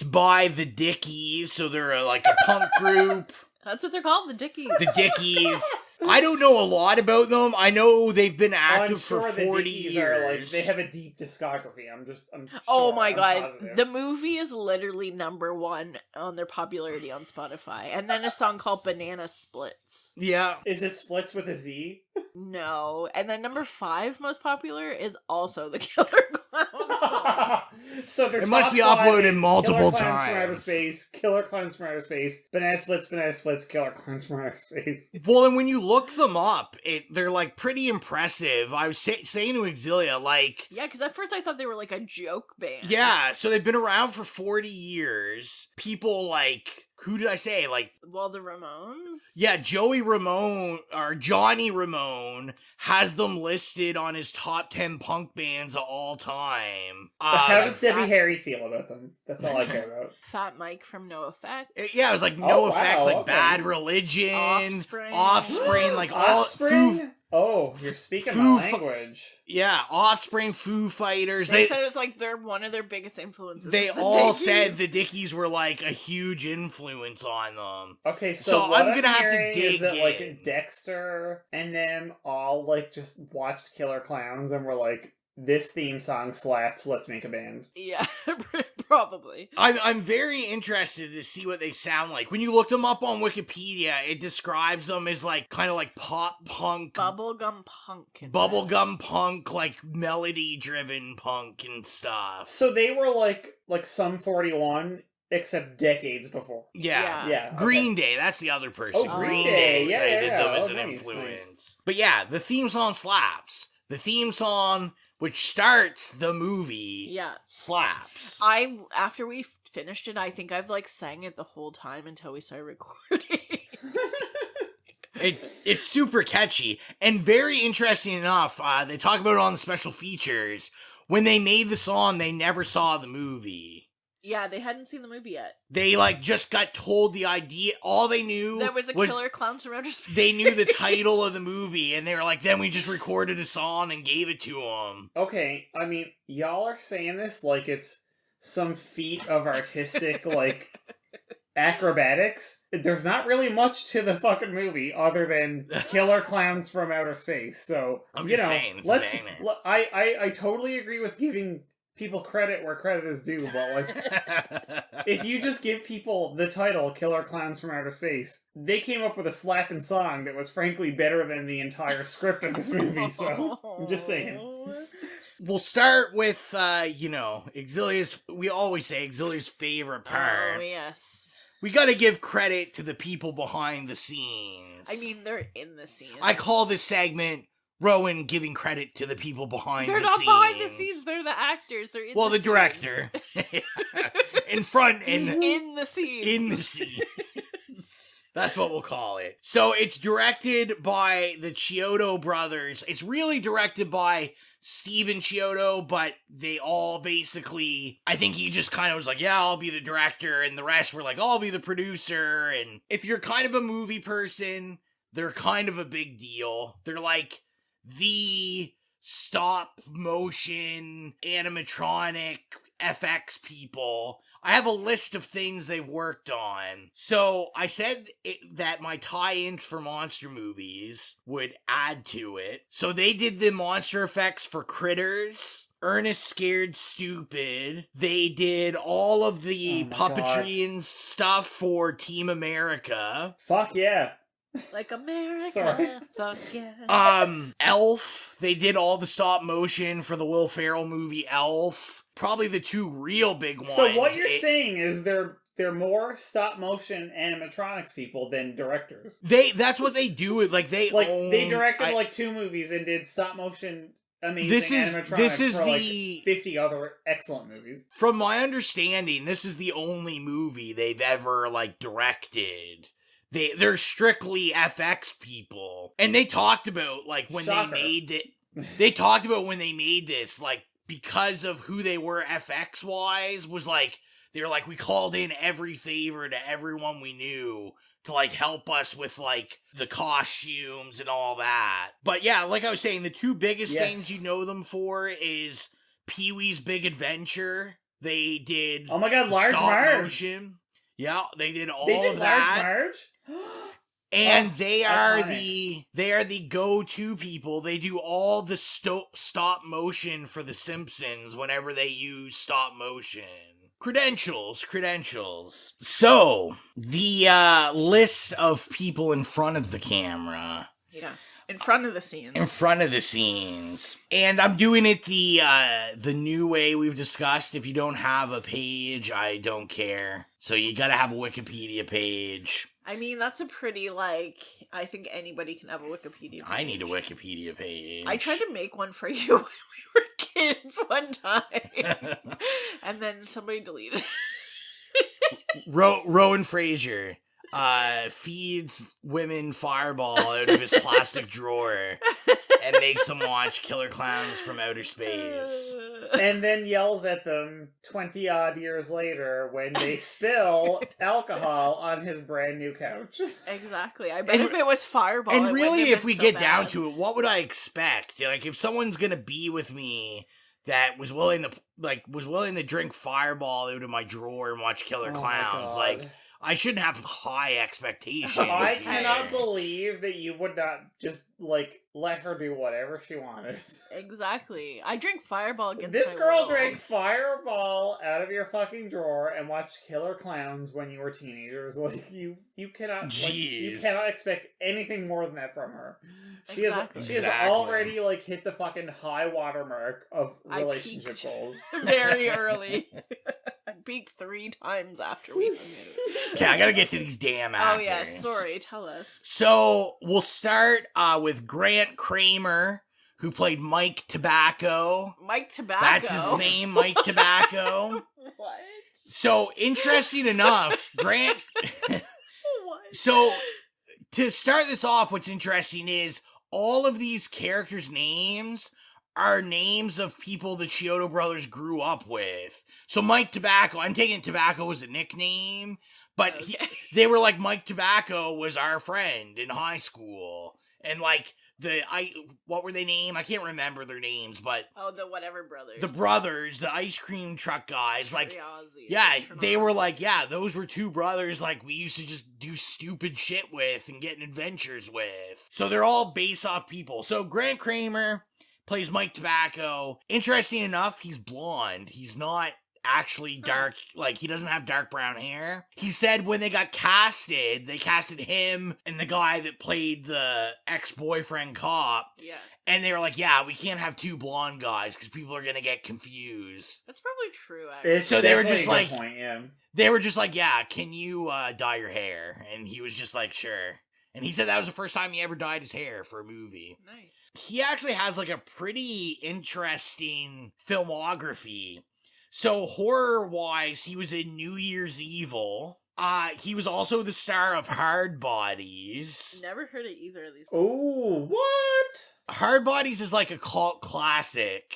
by the Dickies, so they're like a punk group. That's what they're called, the Dickies. The Dickies. I don't know a lot about them. I know they've been active for 40 years. Are like, they have a deep discography. I'm oh my god. positive. The movie is literally #1 on their popularity on Spotify. And then a song called Banana Splits. Yeah. Is it Splits with a Z? No. And then #5 most popular is also the Killer Clowns song. So their it must be uploaded multiple Killer Clowns times. from Outer Space, Killer Clowns from Outer Space, Banana Splits, Killer Clowns from Outer Space. Well, and when you look them up, they're like pretty impressive. I was saying to Xylia, like... Yeah, because at first I thought they were like a joke band. Yeah, so they've been around for 40 years. People like... Who did I say? Like... Well, the Ramones? Yeah, Johnny Ramone has them listed on his top 10 punk bands of all time. How does Debbie Harry feel about them? That's all I care about. Fat Mike from No Effects. Yeah, it was like No Effects, like Bad Religion, Offspring, like Offspring? Oh, you're speaking my language. Yeah, Offspring, Foo Fighters. They said it's like they're one of their biggest influences. They all said the Dickies were like a huge influence on them. Okay, so what I'm gonna have to dig is that, in. like, Dexter and them all like just watched Killer Clowns and were like, this theme song slaps, let's make a band. Yeah, probably. I'm very interested to see what they sound like. When you look them up on Wikipedia, it describes them as like kind of like pop punk, bubblegum punk, like melody driven punk and stuff. So they were like Sum 41, except decades before. Yeah. Green Day, that's the other person. Oh, Green Day. Cited them as an nice, influence. Nice. But yeah, the theme song slaps. The theme song, which starts the movie, slaps. After we finished it, I think I've like sang it the whole time until we started recording. It's super catchy and very interesting enough. They talk about it on the special features. When they made the song, they never saw the movie. Yeah, they hadn't seen the movie yet. They like just got told the idea. All they knew there was Killer Clowns from Outer Space. They knew the title of the movie, and they were like, then we just recorded a song and gave it to them. Okay, I mean, y'all are saying this like it's some feat of artistic, like, acrobatics. There's not really much to the fucking movie other than Killer Clowns from Outer Space. So, I'm just saying, it's I totally agree with giving people credit where credit is due, but like, if you just give people the title Killer Clowns from Outer Space, they came up with a slapping song that was frankly better than the entire script of this movie, so I'm just saying. We'll start with, Xylia's, we always say Xylia's favorite part. Oh, yes. We gotta give credit to the people behind the scenes. I mean, they're in the scenes. I call this segment Rowan giving credit to the people behind the scenes. They're not behind the scenes, they're the actors. They're in the director. In front and... In the scenes. In the scenes. That's what we'll call it. So it's directed by the Chiodo brothers. It's really directed by Steven Chiodo, but they all basically... I think he just kind of was like, yeah, I'll be the director, and the rest were like, I'll be the producer. And if you're kind of a movie person, they're kind of a big deal. They're like the stop motion animatronic FX people. I have a list of things they've worked on. So I said that my tie-ins for monster movies would add to it. So they did the monster effects for Critters, Ernest Scared Stupid. They did all of the puppetry and stuff for Team America. Fuck yeah. Like America, Sorry. fuck yeah. Elf. They did all the stop motion for the Will Ferrell movie Elf. Probably the two real big ones. So what you're saying is they're more stop motion animatronics people than directors. That's what they do. Like they directed like 2 movies and did stop motion amazing animatronics this is for the 50 other excellent movies. From my understanding, this is the only movie they've ever directed. They're strictly FX people, and they talked about when Shocker. they made it. They talked about when they made this, because of who they were FX wise, was they were we called in every favor to everyone we knew to help us with the costumes and all that. But yeah, like I was saying, the two biggest things you know them for is Pee-wee's Big Adventure. They did oh my god, Large stop Marge. Motion. Yeah, they did all They did of that. Large Marge? And they are iconic. the go-to people. They do all the stop motion for The Simpsons whenever they use stop motion. Credentials. So, the list of people in front of the camera. Yeah. In front of the scenes. In front of the scenes. And I'm doing it the new way we've discussed. If you don't have a page, I don't care. So you gotta have a Wikipedia page. I mean, that's a pretty, I think anybody can have a Wikipedia page. I need a Wikipedia page. I tried to make one for you when we were kids one time. And then somebody deleted it. Rowan Fraser feeds women Fireball out of his plastic drawer and makes them watch Killer Clowns from Outer Space. And then yells at them 20 odd years later when they spill alcohol on his brand new couch. Exactly. I bet if it was Fireball, and it really, wouldn't have if we been so get down bad. to it, what would I expect? If someone's gonna be with me that was willing to drink Fireball out of my drawer and watch Killer Clowns, I shouldn't have high expectations. I cannot believe that you would not just, let her do whatever she wanted. Exactly. I drink Fireball against This my girl will. drank Fireball out of your fucking drawer and watched Killer Clowns when you were teenagers. You cannot you cannot expect anything more than that from her. She has already hit the fucking high water mark of relationship goals. Very early. I peaked 3 times after we met. Okay, I gotta get to these damn actors. Oh yeah, sorry, tell us. So, we'll start with Grant Kramer, who played Mike Tobacco. Mike Tobacco? That's his name, Mike Tobacco. What? So, interesting enough, Grant... What? So, to start this off, what's interesting is all of these characters' names are names of people the Chiodo brothers grew up with. So Mike Tobacco, I'm taking Tobacco as a nickname, but they were Mike Tobacco was our friend in high school. And what were they named? I can't remember their names, but... Oh, the whatever brothers. The brothers, the ice cream truck guys, Triozzi, they were those were 2 brothers we used to just do stupid shit with and get in adventures with. So they're all based off people. So Grant Kramer plays Mike Tobacco. Interesting enough, he's blonde. He's not actually dark, he doesn't have dark brown hair. He said when they casted him and the guy that played the ex-boyfriend cop. Yeah. And they were we can't have 2 blonde guys because people are gonna get confused. That's probably true, actually. It's so they were just a good point, yeah. They were just can you dye your hair? And he was just sure. And he said that was the first time he ever dyed his hair for a movie. Nice. He actually has a pretty interesting filmography. So horror-wise, he was in New Year's Evil. He was also the star of Hard Bodies. Never heard of either of these. Oh, what? Hard Bodies is a cult classic.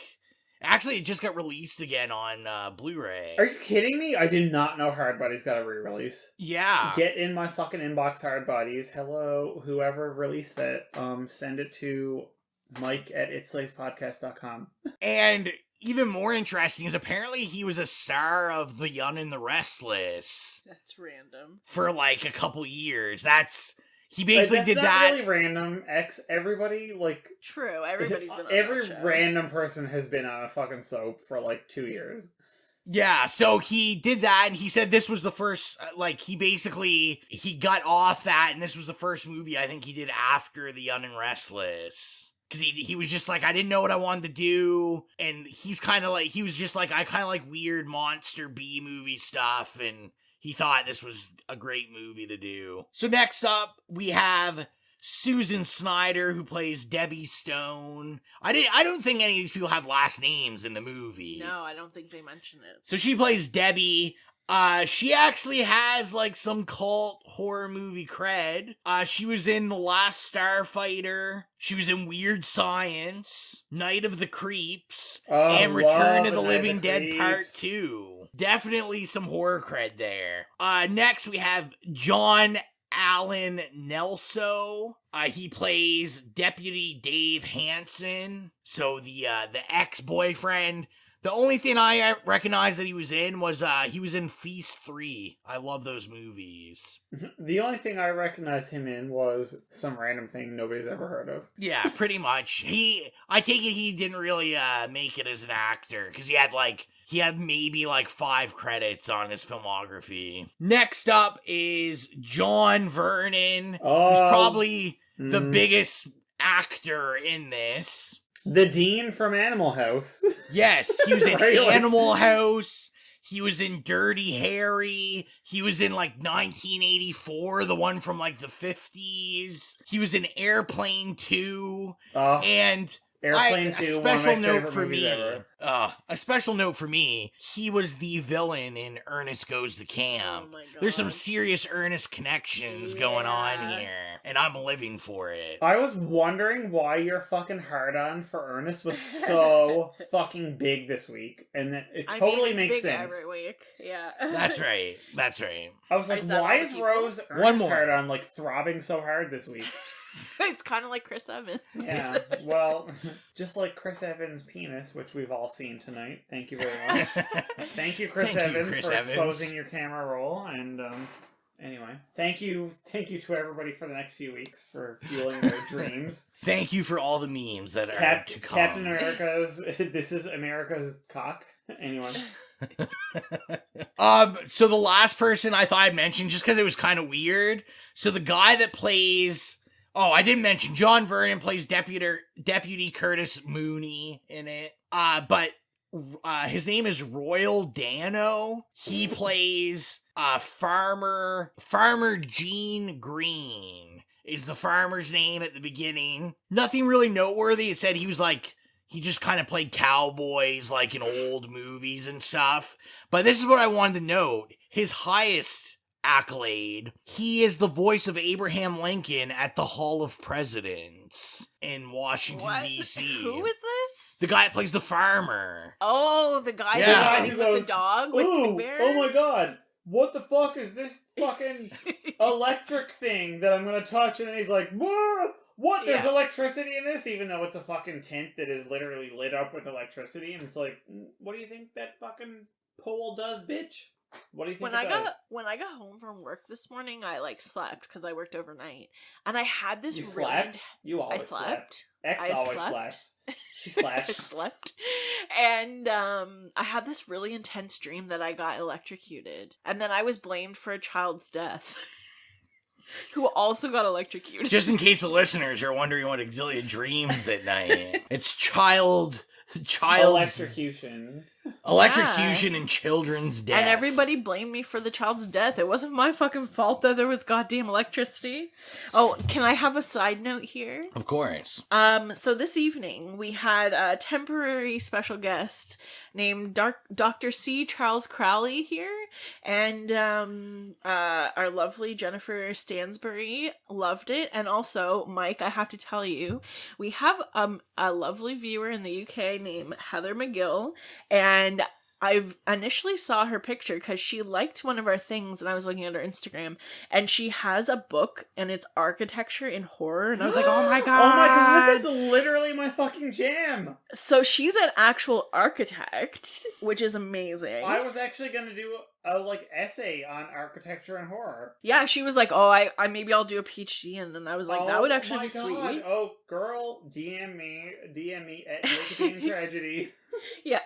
Actually, it just got released again on Blu-ray. Are you kidding me? I did not know Hard Bodies got a re-release. Yeah. Get in my fucking inbox, Hard Bodies. Hello, whoever released that. Send it to Mike at itslacepodcast.com. And even more interesting is apparently he was a star of The Young and the Restless. That's random. For a couple years. He basically did that. That's not really random. Everybody, True, everybody's been on every that show. random person has been on a fucking soap for 2 years. Yeah, so he did that, and he said this was the first, he got off that, and this was the first movie I think he did after The Young and Restless. Because he was just I didn't know what I wanted to do, and he's kind of he was just I kind of like weird monster B-movie stuff, and he thought this was a great movie to do. So next up, we have Susan Snyder, who plays Debbie Stone. I don't think any of these people have last names in the movie. No, I don't think they mention it. So she plays Debbie. She actually has, like, some cult horror movie cred. She was in The Last Starfighter. She was in Weird Science, Night of the Creeps, and Return of the Living Dead Part 2. Definitely some horror cred there. Next we have John Allen Nelso. He plays Deputy Dave Hansen. So the ex-boyfriend. The only thing I recognize that he was in was he was in Feast 3. I love those movies. The only thing I recognized him in was some random thing nobody's ever heard of. Yeah, pretty much. I take it he didn't really make it as an actor, because he had maybe like 5 credits on his filmography. Next up is John Vernon, who's probably the biggest actor in this. The Dean from Animal House. Yes, he was in Animal House. He was in Dirty Harry. He was in, like, 1984, the one from, like, the 50s. He was in Airplane 2. And Airplane 2, a special note for me. A special note for me. He was the villain in Ernest Goes to Camp. Oh my God. There's some serious Ernest connections going on here, and I'm living for it. I was wondering why your fucking hard-on for Ernest was so fucking big this week, and it totally makes big sense. Every week, yeah. That's right. That's right. I was like, why is Rose Ernest hard-on like throbbing so hard this week? It's kind of like Chris Evans. Yeah, well, just like Chris Evans' penis, which we've all seen tonight. Thank you very much. Thank you, Chris Evans, for exposing your camera roll. And anyway, thank you to everybody for the next few weeks for fueling their dreams. Thank you for all the memes that are to come. Captain America's This is America's Cock. Anyway. So the last person I thought I'd mention, just because it was kind of weird. So the guy that plays... Oh, I didn't mention John Vernon plays Deputy Curtis Mooney in it. But his name is Royal Dano. He plays Farmer Gene Green is the farmer's name at the beginning. Nothing really noteworthy. It said he just kind of played cowboys like in old movies and stuff. But this is what I wanted to note. His highest accolade, he is the voice of Abraham Lincoln at the Hall of Presidents in Washington, D.C. Who is this? The guy that plays the farmer. Oh, the guy with the dog with the bear? Oh my god, what the fuck is this fucking electric thing that I'm gonna touch? And then he's like, what? There's electricity in this? Even though it's a fucking tent that is literally lit up with electricity. And it's like, what do you think that fucking pole does, bitch? What do you think when I got home from work this morning, I slept because I worked overnight, and I had this. You slept? You always slept. X always slept. She slept. I slept, and I had this really intense dream that I got electrocuted, and then I was blamed for a child's death. Who also got electrocuted. Just in case the listeners are wondering what Xylia dreams at night. It's child electrocution and children's death. And everybody blamed me for the child's death. It wasn't my fucking fault that there was goddamn electricity. Oh, can I have a side note here? Of course. So this evening we had a temporary special guest named Dr. C. Charles Crowley here, and our lovely Jennifer Stansbury loved it. And also, Mike, I have to tell you, we have a lovely viewer in the UK named Heather McGill, and I initially saw her picture because she liked one of our things, and I was looking at her Instagram, and she has a book, and it's architecture in horror, and I was like, oh my god. Oh my god, that's literally my fucking jam. So she's an actual architect, which is amazing. I was actually going to do a essay on architecture and horror. Yeah, she was like, oh, I maybe I'll do a PhD in, and I was like, that would actually be sweet. Oh, girl, DM me at Wikipedia Tragedy. Yeah.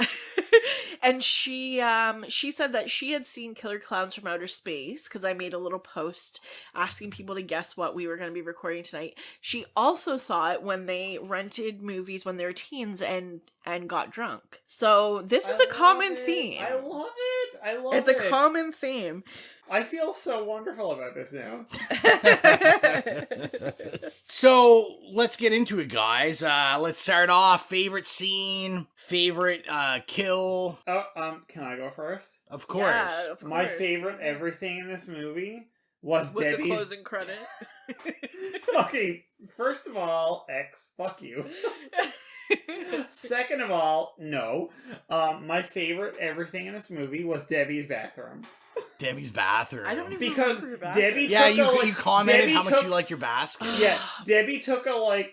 And she said that she had seen Killer Clowns from Outer Space, because I made a little post asking people to guess what we were going to be recording tonight. She also saw it when they rented movies when they were teens and got drunk. So this is a common theme. I love it. I love It's a common theme. I feel so wonderful about this now. So let's get into it, guys. Let's start off. Favorite scene, favorite kill. Oh, can I go first? Of course. Yeah, of course. My favorite everything in this movie was With Debbie's the closing credit. Okay, first of all, X, fuck you. Second of all, no. My favorite everything in this movie was Debbie's bathroom. Debbie's bathroom. I don't even Because remember your bathroom. Debbie Yeah, took you commented Debbie how much took- you like your basket. Yeah, Debbie took a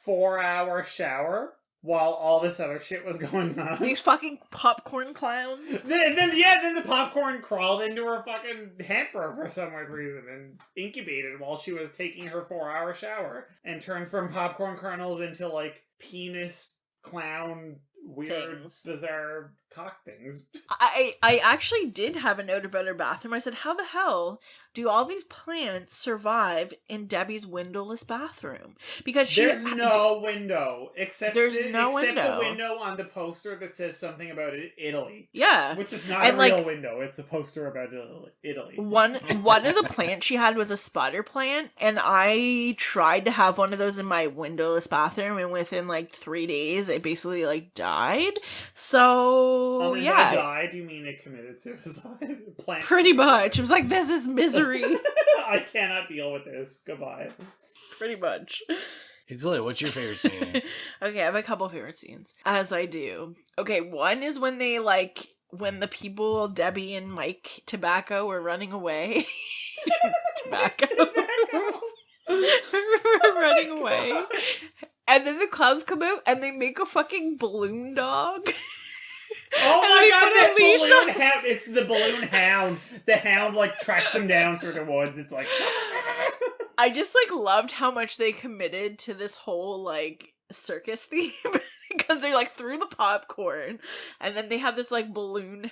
4-hour shower while all this other shit was going on. These fucking popcorn clowns. Then the popcorn crawled into her fucking hamper for some weird reason and incubated while she was taking her 4-hour shower and turned from popcorn kernels into penis clown weird Things. bizarre cock things. I actually did have a note about her bathroom. I said, how the hell do all these plants survive in Debbie's windowless bathroom? Because There's no window except There's the, no except window. the window on the poster that says something about Italy. Yeah. Which is not And, a real window. It's a poster about Italy. One of the plants she had was a spider plant, and I tried to have one of those in my windowless bathroom, and within 3 days it basically died. So By yeah, died, you mean it committed suicide? Plant pretty suicide. much. It was like, this is misery. I cannot deal with this. Goodbye. Pretty much. Xylia, what's your favorite scene? Okay, I have a couple favorite scenes, as I do. Okay, one is when they when the people, Debbie and Mike Tobacco, were running away. Tobacco. Running away. And then the clowns come out and they make a fucking balloon dog. Oh And my they god, put a that leash balloon on- hound! It's the balloon hound. The hound tracks him down through the woods. It's I just loved how much they committed to this whole circus theme. Because they're through the popcorn, and then they have this balloon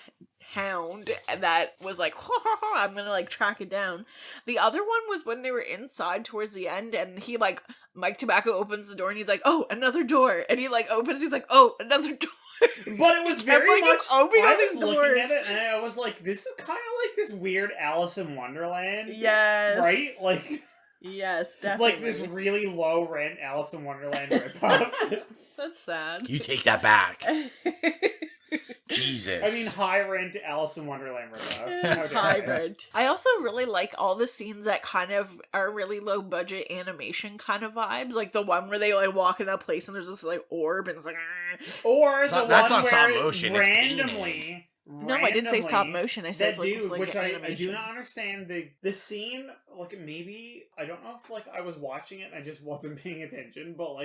hound that was I'm gonna track it down. The other one was when they were inside towards the end, and he Mike Tobacco opens the door and he's like, oh, another door, and he opens, he's like, oh, another door. But it was very Everyone much. keeps opening all I was these looking doors. at it and I was like, "This is kind of this weird Alice in Wonderland." Yes. Right. Yes, definitely. This really low rent Alice in Wonderland ripoff. That's sad. You take that back. Jesus. I mean, high rent Alice in Wonderland ripoff. How dare I? Hybrid. I also really like all the scenes that kind of are really low budget animation kind of vibes, like the one where they walk in that place and there's this orb and it's Or the that's one not stop where motion, it's randomly. No, I didn't say stop motion. I said that dude, which I do not understand the scene. Maybe I don't know if I was watching it and I just wasn't paying attention, but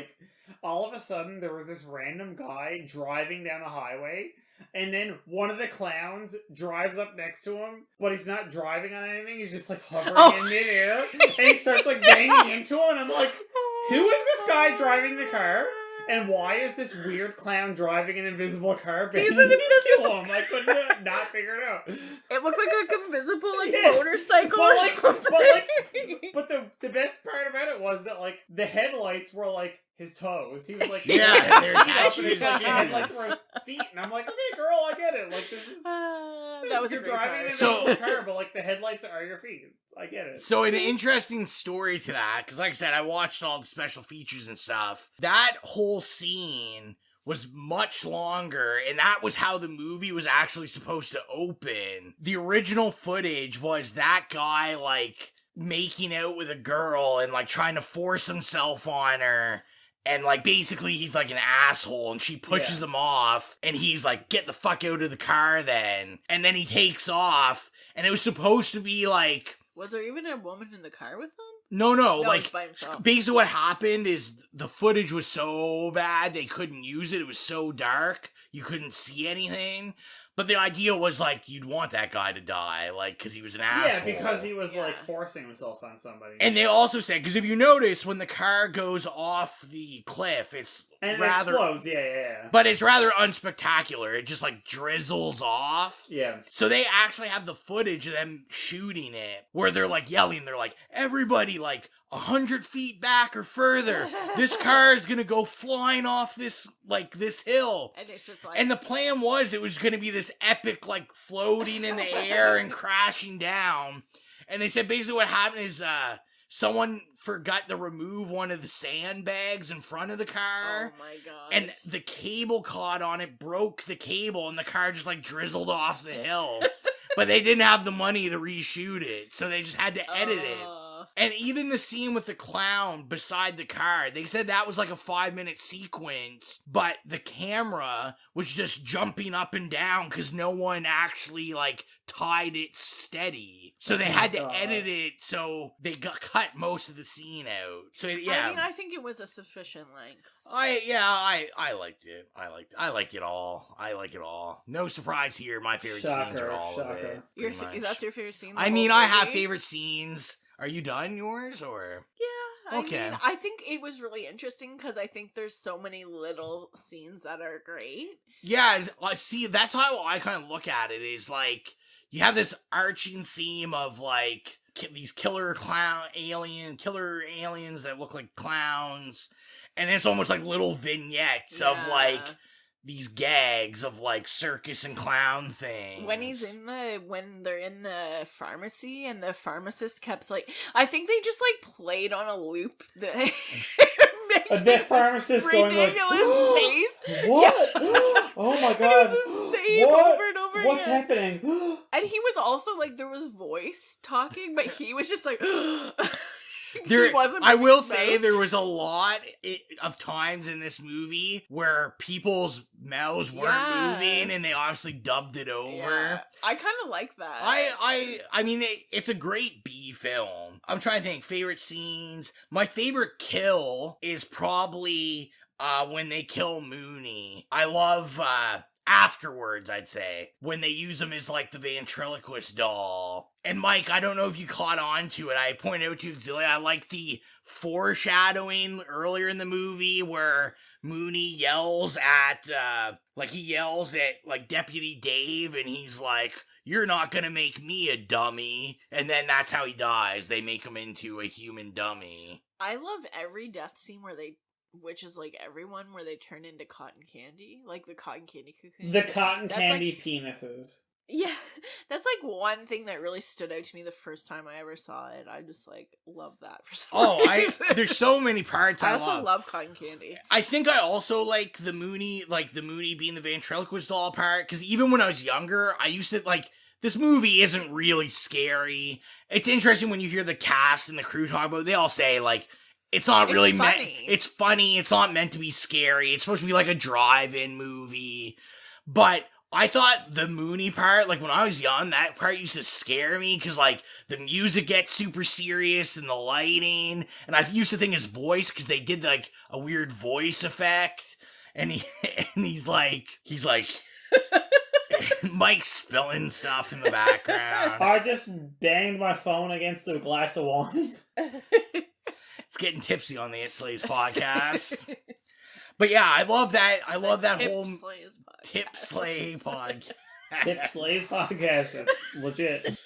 all of a sudden there was this random guy driving down a highway, and then one of the clowns drives up next to him, but he's not driving on anything. He's just hovering in midair, and he starts banging into him. And I'm like, who is this guy driving the car? And why is this weird clown driving an invisible car banging into him? I couldn't not figure it out. It looked like a invisible Yes. motorcycle But or something. but the best part about it was that the headlights were his toes. He was Yeah, they're up and actually it's the his headlights shoes. were his feet, and I'm like, okay, girl, I get it. This is that was a you're great driving an part. invisible car, but the headlights are your feet. I get it. So an interesting story to that, because like I said, I watched all the special features and stuff. That whole scene was much longer, and that was how the movie was actually supposed to open. The original footage was that guy making out with a girl and trying to force himself on her. And basically he's an asshole, and she pushes him off, and he's get the fuck out of the car then. And then he takes off, and it was supposed to be Was there even a woman in the car with him? No, No, he's by himself. basically what happened is the footage was so bad they couldn't use it. It was so dark, you couldn't see anything. But the idea was you'd want that guy to die, because he was an asshole. Yeah, because he was forcing himself on somebody. And they also said, because if you notice, when the car goes off the cliff, it's And rather... it explodes, yeah. But it's rather unspectacular. It just drizzles off. Yeah. So they actually have the footage of them shooting it where they're yelling. They're everybody 100 feet back or further. This car is gonna go flying off this hill. And it's just like... And the plan was it was gonna be this epic, like, floating in the air and crashing down. And they said basically what happened is, someone forgot to remove one of the sandbags in front of the car. Oh my god. And the cable caught on it, broke the cable, and the car just, like, drizzled off the hill. But they didn't have the money to reshoot it, so they just had to edit it. And even the scene with the clown beside the car, they said that was like a 5-minute sequence, but the camera was just jumping up and down because no one actually, like, tied it steady. So they had to edit it, so they cut most of the scene out. So, yeah. I mean, I think it was a sufficient length. I liked it. I like it all. I like it all. No surprise here. My favorite scenes are all of it. That's your favorite scene? I mean, I have favorite scenes. Are you done yours, or? Yeah. Okay. I mean, I think it was really interesting because I think there's so many little scenes that are great. Yeah, see, that's how I kind of look at it, is like, you have this arching theme of, like, these killer aliens that look like clowns, and it's almost like little vignettes of, like, these gags of, like, circus and clown things. When they're in the pharmacy and the pharmacist kept, like, I think they just, like, played on a loop the pharmacist going like, face. What? Yeah. Oh my god. It was the same over and over What's again. happening? And he was also, like, there was voice talking, but he was just like... I will say there was a lot of times in this movie where people's mouths weren't moving, and they obviously dubbed it over. Yeah. I kind of like that. I mean, it's a great B film. I'm trying to think, favorite scenes. My favorite kill is probably when they kill Mooney. I love afterwards, I'd say, when they use him as, like, the ventriloquist doll. And Mike, I don't know if you caught on to it. I pointed out to Xylia, I like the foreshadowing earlier in the movie where Mooney yells at, like, Deputy Dave, and he's like, "You're not gonna make me a dummy." And then that's how he dies. They make him into a human dummy. I love every death scene which is like everyone where they turn into cotton candy, like the cotton candy cocoon. The cotton candy penises. Yeah, that's like one thing that really stood out to me the first time I ever saw it. I just like love that for some reason. There's so many parts I also love cotton candy. I think I also like the Mooney being the ventriloquist doll part, because even when I was younger, I used to like, this movie isn't really scary. It's interesting when you hear the cast and the crew talk about it, they all say like, it's not really meant. It's funny. It's not meant to be scary. It's supposed to be like a drive-in movie. But I thought the Mooney part, like when I was young, that part used to scare me because like the music gets super serious and the lighting. And I used to think his voice, because they did like a weird voice effect. And he's like, Mike's spilling stuff in the background. I just banged my phone against a glass of wine. It's getting tipsy on the It Slays podcast. But yeah, I love that. I love that whole Tip Slay podcast. Tip Slays podcast. That's legit.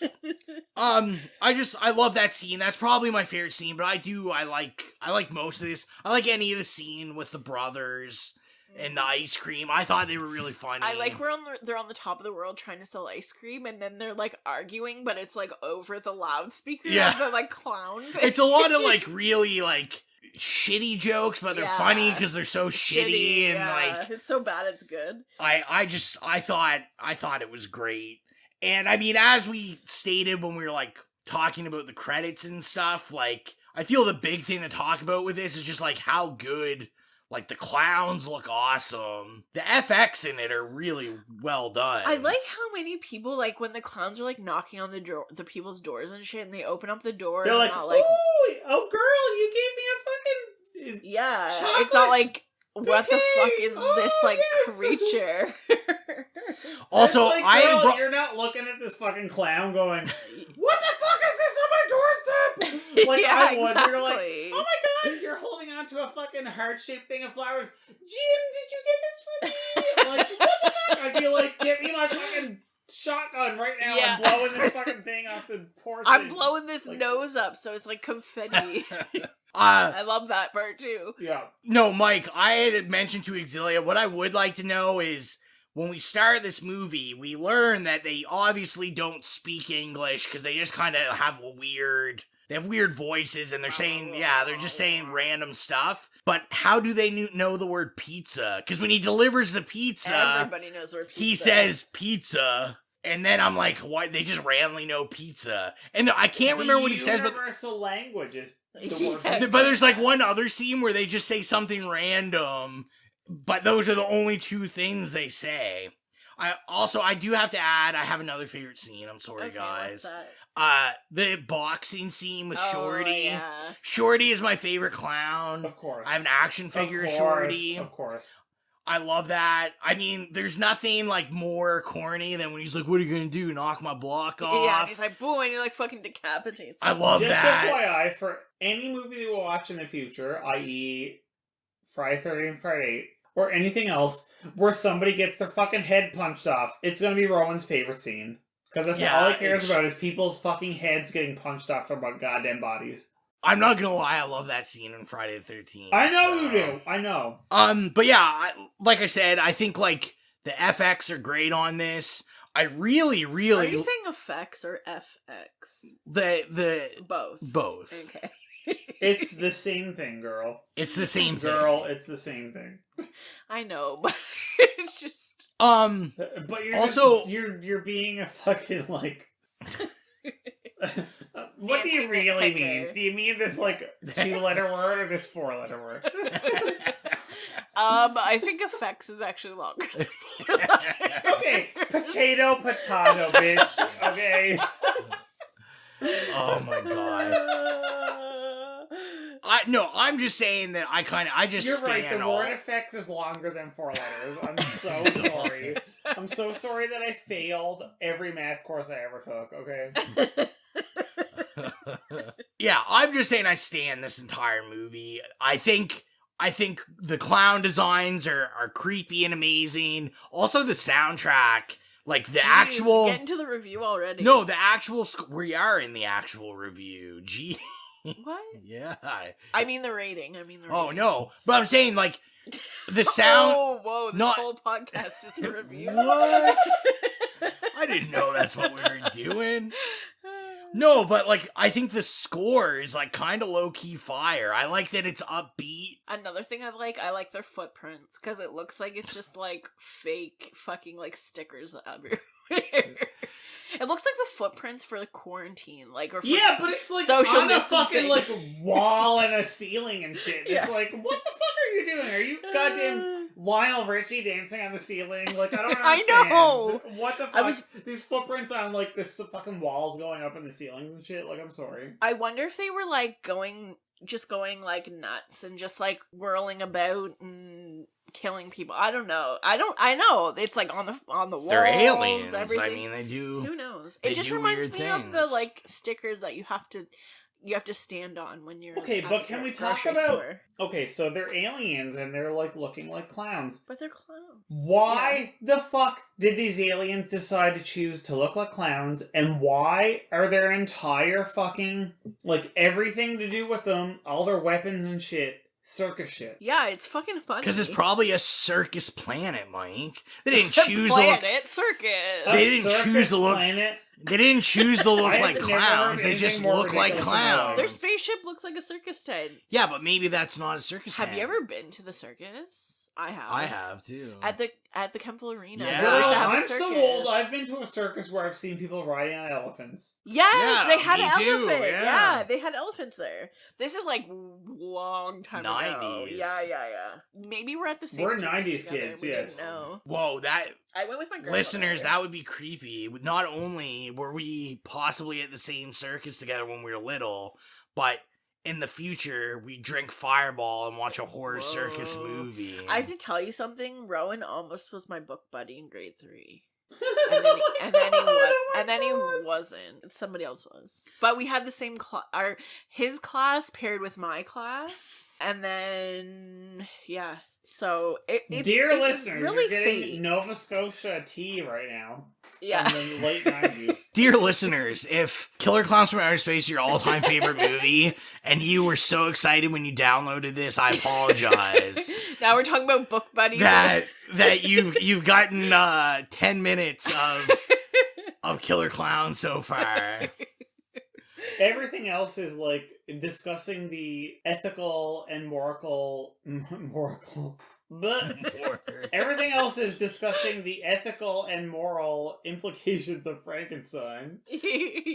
I love that scene. That's probably my favorite scene, but I like most of this. I like any of the scene with the brothers and the ice cream. I thought they were really funny. I like where they're on the top of the world trying to sell ice cream, and then they're like arguing, but it's like over the loudspeaker of the like clown thing. It's a lot of like really like shitty jokes, but they're funny because they're so shitty and like it's so bad it's good. I thought it was great. And I mean, as we stated when we were like talking about the credits and stuff, like I feel the big thing to talk about with this is just like how good. Like, the clowns look awesome. The FX in it are really well done. I like how many people, like, when the clowns are, like, knocking on the people's doors and shit, and they open up the door, they're and like, oh, girl, you gave me a fucking chocolate. It's not like, what the fuck is this, like, creature? Also, like, girl, you're not looking at this fucking clown going, what the fuck is this on my doorstep? Like, yeah, I would. Exactly. You're like, oh my god, you're holding on to a fucking heart-shaped thing of flowers. Jim, did you get this for me? Like, what the fuck? I'd be like, get me my fucking shotgun right now Yeah. and blowing this fucking thing off the porch. I'm blowing this nose up so it's like confetti. I love that part too. Yeah. No, Mike, I had mentioned to Xylia, what I would like to know is, when we start this movie, we learn that they obviously don't speak English because they just kind of have they have weird voices and they're saying, they're just saying random stuff. But how do they know the word pizza? Because when he delivers the pizza, everybody knows the word pizza. He says pizza. And then I'm like, why? They just randomly know pizza. And I can't remember what he says, but universal language is the word pizza. But there's like one other scene where they just say something random, but those are the only two things they say. I do have to add, I have another favorite scene. I'm sorry, guys. What's that? The boxing scene with Shorty. Yeah. Shorty is my favorite clown. Of course. I have an action figure of Shorty. Of course. I love that. I mean, there's nothing like more corny than when he's like, what are you gonna do? Knock my block off? Yeah, and he's like, boom, and he like fucking decapitates. I love that. Just FYI, for any movie that we'll watch in the future, i.e. Friday 13th, Friday 8, or anything else, where somebody gets their fucking head punched off, it's gonna be Rowan's favorite scene. Because that's all he cares about is people's fucking heads getting punched off their goddamn bodies. I'm not gonna lie, I love that scene in Friday the 13th. I know you do. I know. But yeah, like I said, I think like the FX are great on this. I really. Are you saying effects or FX? The both. Okay. It's the same thing, girl. It's the same thing. Girl, it's the same thing. I know, but it's just But you're also you're being a fucking like what do you really mean? Do you mean this like 2-letter word or this 4-letter word? I think effects is actually longer. Okay, potato, bitch. Okay. Oh my god. I'm just saying that I just You're stand right, the word effects is longer than 4 letters. I'm so sorry. I'm so sorry that I failed every math course I ever took, okay? Yeah, I'm just saying I stand this entire movie. I think the clown designs are creepy and amazing. Also the soundtrack, like the actual... Get into the review already. No, the actual... We are in the actual review. Gee. What? Yeah. I mean the rating. Oh, no. But I'm saying, like, the sound... Whoa, this whole podcast is a review. What? I didn't know that's what we were doing. No, but, like, I think the score is, like, kind of low-key fire. I like that it's upbeat. Another thing I like their footprints, because it looks like it's just, like, fake fucking, like, stickers everywhere. It looks like the footprints for the quarantine, like, or for but it's like social on a distancing. fucking like wall and a ceiling and shit. Yeah. It's like, what the fuck are you doing? Are you goddamn Lionel Richie dancing on the ceiling? Like, I don't understand. I know. What the fuck? These footprints on like this fucking walls going up in the ceilings and shit. Like, I'm sorry. I wonder if they were like going like nuts and just like whirling about and killing people. I don't know. I know it's like on the walls. They're aliens. Everything. I mean, they do. Who knows? It just reminds me of the like stickers that you have to stand on when you're okay. But can we talk about? Store. Okay, so they're aliens and they're like looking like clowns. But they're clowns. Why the fuck did these aliens decide to choose to look like clowns? And why are their entire fucking like everything to do with them, all their weapons and shit? Circus shit. Yeah, it's fucking funny. Because it's probably a circus planet, Mike. They didn't choose circus. They didn't choose to look. Planet? They didn't choose to look like clowns. They just look like clowns. Their spaceship looks like a circus tent. Yeah, but maybe that's not a circus tent. Have you ever been to the circus? I have. I have too. At the Kemple Arena. Yeah. I'm so old. I've been to a circus where I've seen people riding on elephants. Yes, they had an too, elephant. yeah. They had elephants there. This is like long time 90s. ago. Yeah. Maybe we're at the same. We're circus 90s together, kids. we Yes. didn't know. Whoa, that. I went with my grandmother. Listeners, that would be creepy. Not only were we possibly at the same circus together when we were little, but in the future, we drink Fireball and watch a horror circus movie. I have to tell you something. Rowan almost was my book buddy in grade 3. And then he wasn't. Somebody else was. But we had the same his class paired with my class. And then, yeah. So, Dear listeners, really you're getting fate. Nova Scotia tea right now. Yeah. From the late 90s. Dear listeners, if Killer Clowns from Outer Space is your all-time favorite movie, and you were so excited when you downloaded this, I apologize. Now we're talking about book buddies. That you've gotten 10 minutes of Killer Clowns so far. Everything else is like discussing the ethical and moral. But everything else is discussing the ethical and moral implications of Frankenstein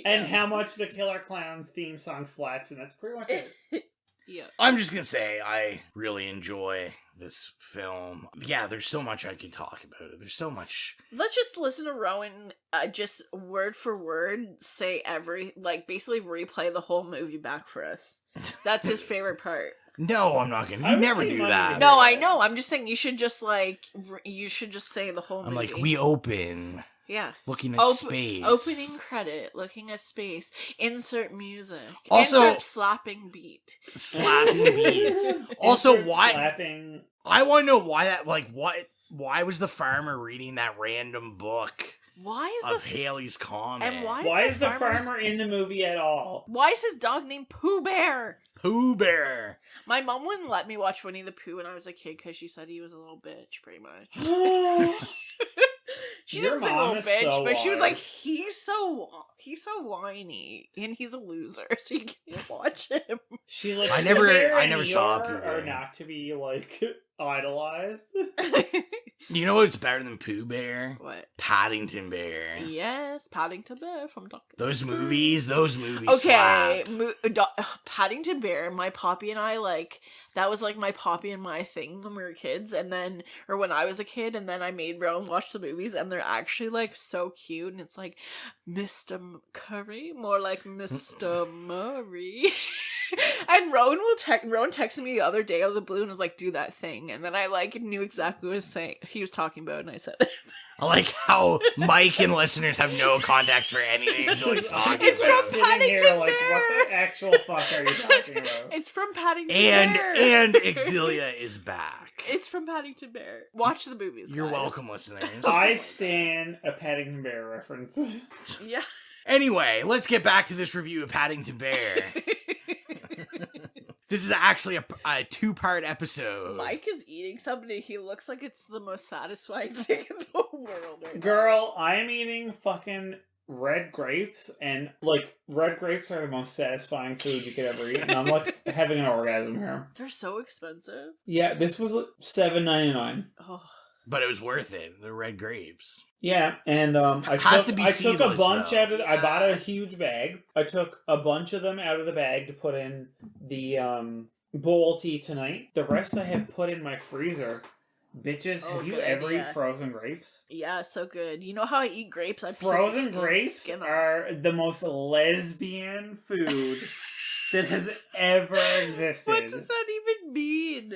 and how much the Killer Clowns theme song slaps, and that's pretty much it. Yeah. I'm just gonna say I really enjoy this film. Yeah, there's so much I could talk about it. There's so much. Let's just listen to Rowan just word for word say basically replay the whole movie back for us. That's his favorite part. No, I'm not gonna. You never do that. No, I know. I'm just saying you should just say the whole movie. I'm like, we open. Yeah. Looking at space. Opening credit. Looking at space. Insert music. Also, insert slapping beat. Slapping beats. Also, why? Slapping. I want to know why that. Like, what? Why was the farmer reading that random book? Why is of Haley's Comet? And why is the farmer in the movie at all? Why is his dog named Pooh Bear? Pooh Bear. My mom wouldn't let me watch Winnie the Pooh when I was a kid because she said he was a little bitch, pretty much. She didn't say little bitch, so but she was like, wise. he's so whiny and he's a loser, so you can't watch him. She's like, I never saw Pooh Bear. Are not to be like idolized. You know what's better than Pooh Bear? What? Paddington Bear. Yes, Paddington Bear from Dr. Those movies Okay, slap. Paddington Bear, my poppy and I, that was my poppy and my thing when we were kids, or when I was a kid, and then I made Rowan watch the movies, and they're actually, so cute, and it's like, Mr. Curry, more like Mr. Murray. And Rowan texted me the other day out of the blue and was like, do that thing, and then I, knew exactly what he was talking about, and I said it. I like how Mike and listeners have no context for anything until he's talking It's about from Paddington here, Bear! What the actual fuck are you talking about? It's from Paddington Bear! And Xylia is back. It's from Paddington Bear. Watch the movies, You're guys. welcome, listeners. I stand a Paddington Bear reference. Yeah. Anyway, let's get back to this review of Paddington Bear. This is actually a two-part episode. Mike is eating something. He looks like it's the most satisfying thing in the world right Girl, I'm eating fucking red grapes, and red grapes are the most satisfying food you could ever eat, and I'm having an orgasm here. now. They're so expensive. Yeah, this was $7.99. Oh. But it was worth it. The red grapes. Yeah, and I took a bunch out of. I bought a huge bag. I took a bunch of them out of the bag to put in the bowl tea tonight. The rest I have put in my freezer. Bitches, have you ever eaten frozen grapes? Yeah, so good. You know how I eat grapes? Frozen grapes are the most lesbian food that has ever existed. What does that even mean?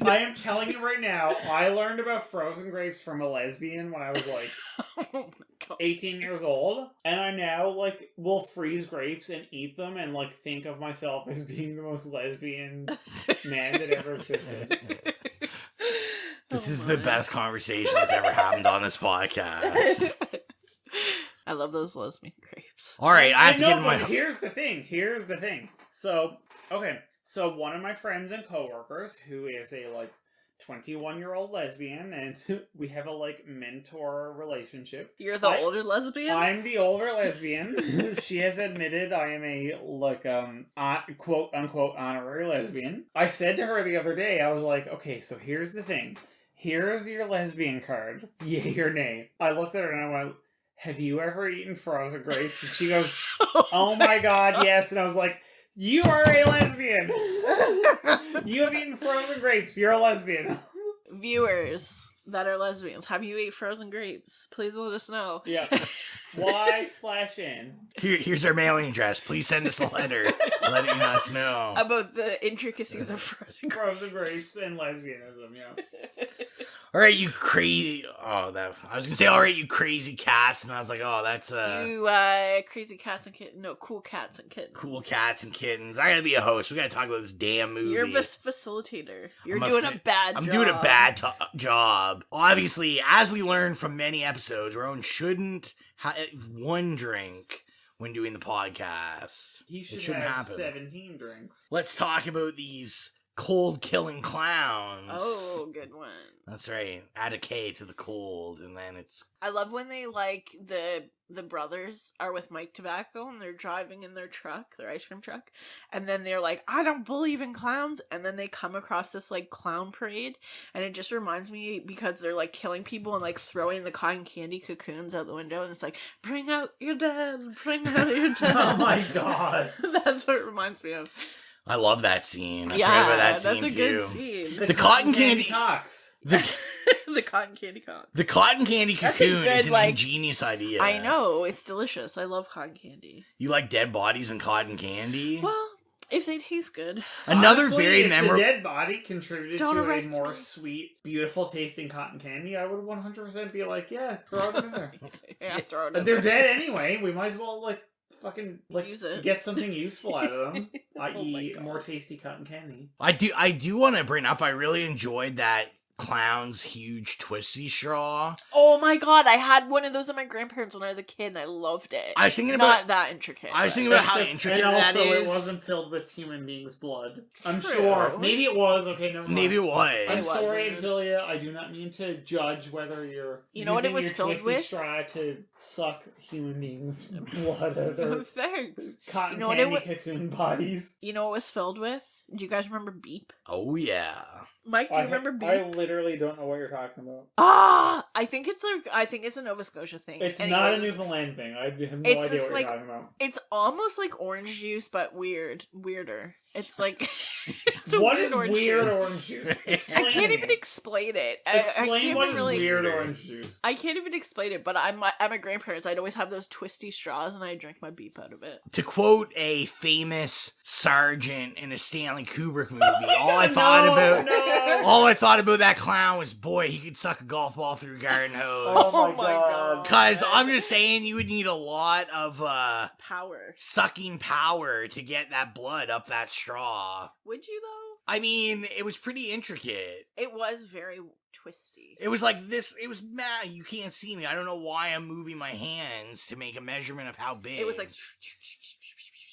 I am telling you right now, I learned about frozen grapes from a lesbian when I was 18 years old, and I now will freeze grapes and eat them and think of myself as being the most lesbian man that ever existed. This is the best conversation that's ever happened on this podcast. I love those lesbian grapes. All right, I have to get in my. Here's the thing. So, okay. So one of my friends and coworkers, who is a 21-year-old lesbian, and we have a mentor relationship. You're the older lesbian? I'm the older lesbian. She has admitted I am a quote unquote honorary lesbian. I said to her the other day, I was like, okay, so here's the thing. Here's your lesbian card. Yay or nay. I looked at her and I went, have you ever eaten frozen grapes? And she goes, oh my god, yes. And I was like, you are a lesbian. You have eaten frozen grapes. You're a lesbian. Viewers that are lesbians, have you eaten frozen grapes? Please let us know. Yeah. Y/N. Here's our mailing address. Please send us a letter letting us know about the intricacies of frozen grapes and lesbianism. Yeah. All right, you crazy. Oh, that I was gonna say, all right, you crazy cats, and I was like, oh, that's You crazy cats and kittens. No, cool cats and kittens. Cool cats and kittens. I gotta be a host. We gotta talk about this damn movie. You're a facilitator. You're doing a bad job. I'm doing a bad job. Obviously, as we learned from many episodes, Rowan shouldn't have one drink when doing the podcast. He shouldn't have 17 drinks. Let's talk about these cold-killing clowns. Oh, good one. That's right. Add a K to the cold, and then it's... I love when they, like, the brothers are with Mike Tobacco, and they're driving in their truck, their ice cream truck, and then they're like, I don't believe in clowns, and then they come across this, like, clown parade, and it just reminds me, because they're, like, killing people and, like, throwing the cotton candy cocoons out the window, and it's like, bring out your dead, bring out your dead. Oh my god. That's what it reminds me of. I love that scene. I yeah, forgot about that scene, that's a good scene. The cotton candy cocks. The cotton candy cock. The cotton candy cocoon good, is an like, ingenious idea. I know, it's delicious. I love cotton candy. You like dead bodies and cotton candy? Well, if they taste good. Another Honestly, very if memorable... the dead body contributed Don't to a arrest more me. sweet, beautiful tasting cotton candy, I would 100% be like, yeah, throw it in there. Yeah, throw it in They're there. dead anyway. We might as well, like, fucking, like, Use it. get something useful out of them, i.e. God. more tasty cotton candy. I do want to bring up, I really enjoyed that clown's huge twisty straw. Oh my god, I had one of those at my grandparents when I was a kid and I loved it. I was thinking Not that intricate. I was thinking about how Except- intricate and that also is. it wasn't filled with human beings' blood. I'm True. sure. Maybe it was. Okay, never mind. Maybe it was. I'm It sorry, wasn't. Xylia. I do not mean to judge whether you're You know what it using was your filled twisty with? straw to suck human beings' blood out of their Thanks. cotton You know what candy it cocoon bodies. You know what it was filled with? Do you guys remember Beep? Oh, yeah. Mike, do you remember Beep? I literally don't know what you're talking about. I think it's a Nova Scotia thing. It's Anyways, not a Newfoundland thing. I have no It's idea just what like- you're talking about. It's almost like orange juice, but weirder. It's like it's a What weird is orange weird juice. orange juice? I Explain can't to even me. explain it. Explain I can't what even is really. weird orange juice. I can't even explain it, but at my grandparents, I'd always have those twisty straws, and I'd drink my Beep out of it. To quote a famous sergeant in a Stanley Kubrick movie, all I thought about that clown was, boy, he could suck a golf ball through a garden hose. Oh my god. Cause I'm just saying, you would need a lot of Power. sucking power to get that blood up that straw. Would you though? I mean, it was pretty intricate. It was very twisty. It was like this. It was mad. You can't see me. I don't know why I'm moving my hands to make a measurement of how big. It was like.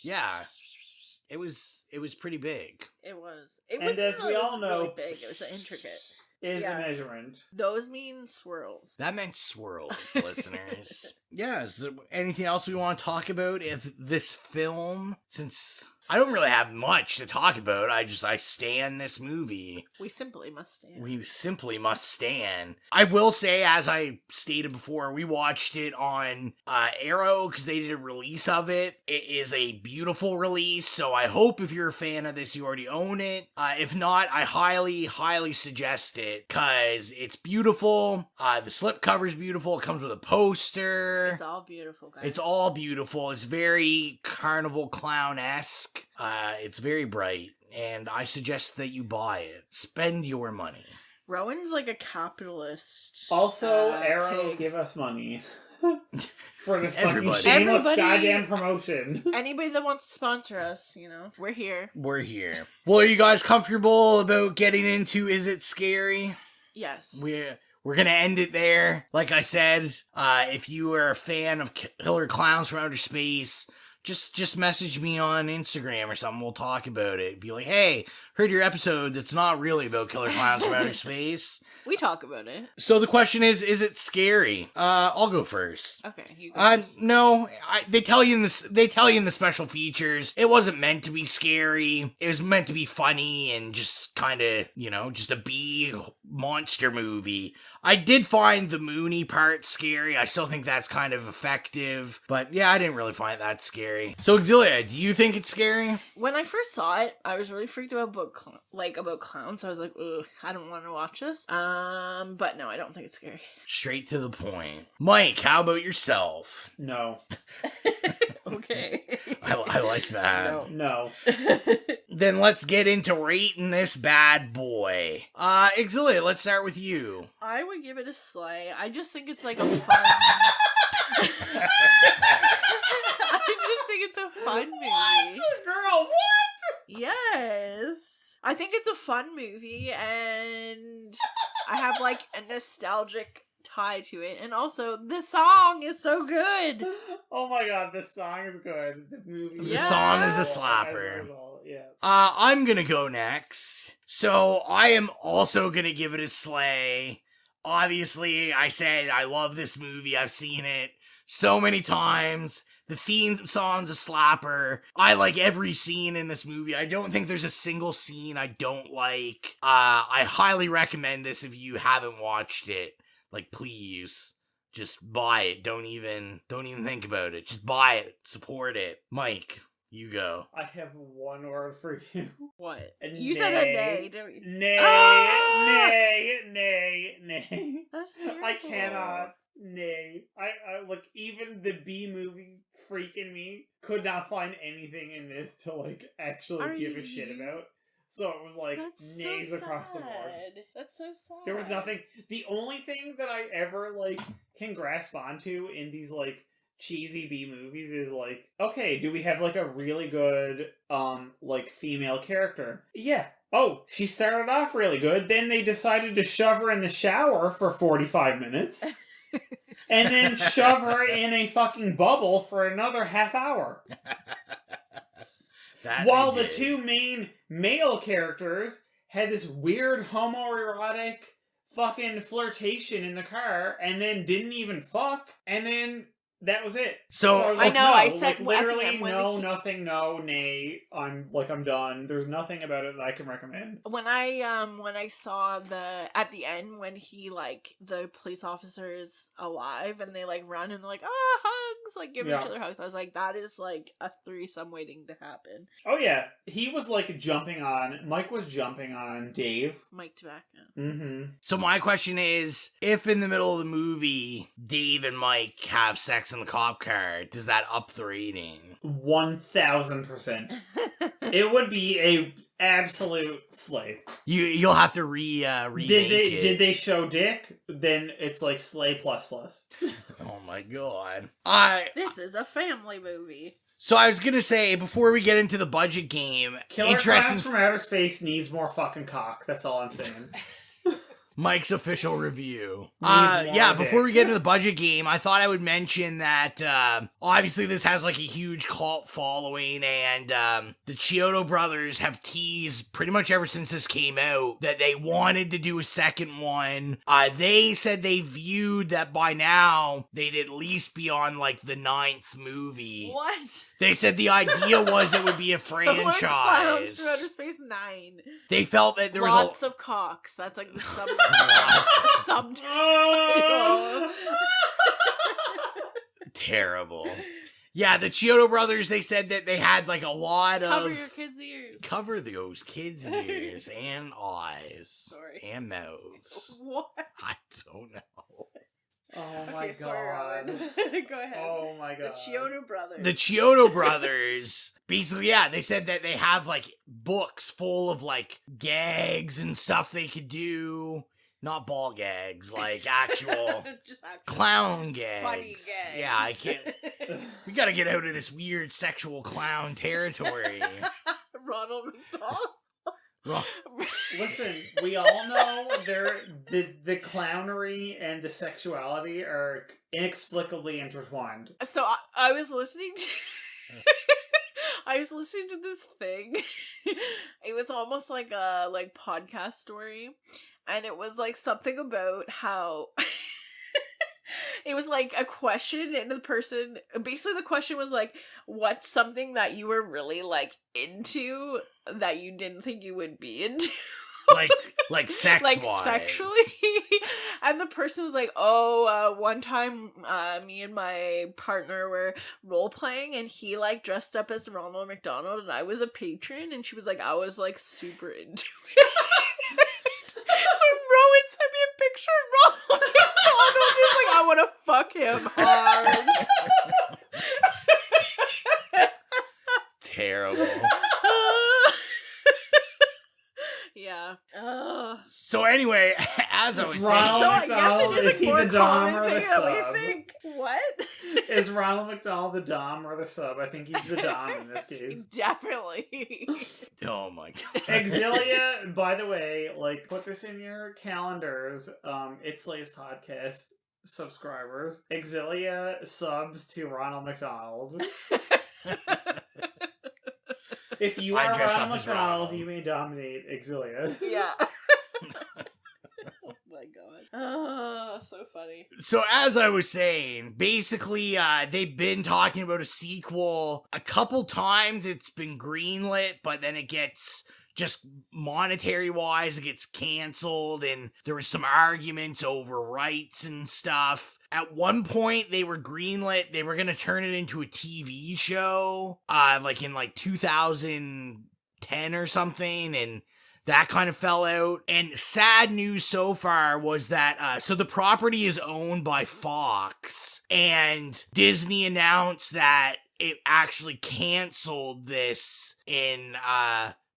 Yeah. It was pretty big. It was. And as we all know, really big. It was intricate. Is Yeah. a measurement. Those mean swirls. That meant swirls, listeners. Yeah, is there anything else we want to talk about? If this film, since I don't really have much to talk about, I stan this movie. We simply must stand. We simply must stand. I will say, as I stated before, we watched it on Arrow because they did a release of it. It is a beautiful release, so I hope if you're a fan of this, you already own it. If not, I highly, highly suggest it because it's beautiful. The slipcover's beautiful. It comes with a poster. It's all beautiful, guys. It's all beautiful. It's very carnival clown-esque. It's very bright, and I suggest that you buy it. Spend your money. Rowan's like a capitalist. Also, Arrow, pig. give us money. For this Everybody. fucking shameless Everybody. goddamn promotion. Anybody that wants to sponsor us, we're here. We're here. Well, are you guys comfortable about getting into Is It Scary? Yes. We're gonna end it there. Like I said, if you are a fan of Killer Clowns from Outer Space, just message me on Instagram or something. We'll talk about it. Be like, hey, heard your episode that's not really about Killer Clowns from Outer Space. We talk about it. So the question is it scary? I'll go first. Okay, you go first. No, they tell you in the special features, it wasn't meant to be scary. It was meant to be funny and just kind of, just a B monster movie. I did find the Mooney part scary. I still think that's kind of effective, but yeah, I didn't really find that scary. So Xylia, do you think it's scary? When I first saw it, I was really freaked out about clowns. So I was like, ugh, I don't want to watch this. But no, I don't think it's scary. Straight to the point. Mike, how about yourself? No. Okay. I like that. No. Then let's get into rating this bad boy. Xylia, let's start with you. I would give it a slay. I just think it's like a fun... I just think it's a fun movie. Girl, what? Yes. I think it's a fun movie, and I have like a nostalgic tie to it, and also the song is so good. Oh my god, this song is good. The movie, The song is a slapper. Yeah. I'm gonna go next. So I am also gonna give it a slay. Obviously, I said I love this movie. I've seen it so many times. The theme song's a slapper. I like every scene in this movie. I don't think there's a single scene I don't like. I highly recommend this if you haven't watched it. Like, please, just buy it. Don't even think about it. Just buy it. Support it. Mike, you go. I have one word for you. What? You said a nay, didn't you? Nay, nay. That's terrible. I cannot. Nay. I like, even the B movie freak in me could not find anything in this to like actually give a shit about. So it was like nays across the board. That's so sad. There was nothing. The only thing that I ever like can grasp onto in these like cheesy B movies is like, okay, do we have like a really good like female character? Yeah. Oh, she started off really good. Then they decided to shove her in the shower for 45 minutes. And then shove her in a fucking bubble for another half hour. While the two main male characters had this weird homoerotic fucking flirtation in the car, and then didn't even fuck, and then that was it. So I was I like, know, no, I said like, literally when nothing, no, nay. I'm done. There's nothing about it that I can recommend. When I saw at the end when he like the police officer is alive and they like run and they're like, oh, hugs, like give each other hugs. I was like, that is like a threesome waiting to happen. Oh yeah, he was like Mike was jumping on Dave. Mike Tobacco. Mm-hmm. So my question is, if in the middle of the movie Dave and Mike have sex in the cop car, does that up the rating? 1000%. It would be a absolute slay. You'll have to remake it. Did they show dick? Then it's like slay plus. Oh my god. This is a family movie. So I was gonna say, before we get into the budget game, KLOWNS from Outer Space needs more fucking cock. That's all I'm saying. Mike's official review. Before we get into the budget game, I thought I would mention that obviously this has like a huge cult following, and the Chiodo brothers have teased pretty much ever since this came out that they wanted to do a second one. They said they viewed that by now they'd at least be on like the 9th movie. What? They said the idea was it would be a franchise. KLOWNS from Outer Space 9. They felt that there was lots of cocks. That's like the subtitle. Terrible. Yeah, the Chiodo brothers, they said that they had like a lot Cover of... your kids' ears. Cover those kids' ears and eyes. Sorry. And mouths. What? I don't know. Oh my god. Sorry, Rowan. Go ahead. Oh my god. The Chiodo brothers. The Chiodo brothers, basically, yeah, they said that they have like books full of like gags and stuff they could do. Not ball gags, like actual just clown gags. Funny gags. Yeah, I can't. We gotta get out of this weird sexual clown territory. Ronald McDonald. Listen, we all know the clownery and the sexuality are inexplicably intertwined. So I was listening to I was listening to this thing. It was almost like a podcast story, and it was like something about how it was like a question, and the question was like, what's something that you were really like into that you didn't think you would be into? like sex like sexually. And the person was like, one time me and my partner were role playing, and he like dressed up as Ronald McDonald and I was a patron, and she was like, I was like super into it. So Rowan sent me a picture of Ronald McDonald. He's like, I want to fuck him hard. anyway, as I was saying, Ronald McDonald, is he the Dom or the thing sub? that we think. What? Is Ronald McDonald the Dom or the sub? I think he's the Dom in this case. Definitely. oh my god. Xylia, by the way, like, put this in your calendars. It's Lay's podcast subscribers. Xylia subs to Ronald McDonald. If you are Ronald McDonald, you may dominate Xylia. Yeah. Oh my god. Oh, so funny. So as I was saying, basically, they've been talking about a sequel a couple times. It's been greenlit, but then it gets, just monetary-wise, it gets canceled, and there was some arguments over rights and stuff. At one point, they were greenlit. They were going to turn it into a TV show, like in 2010 or something, and that kind of fell out. And sad news so far was that, so the property is owned by Fox, and Disney announced that it actually canceled this in,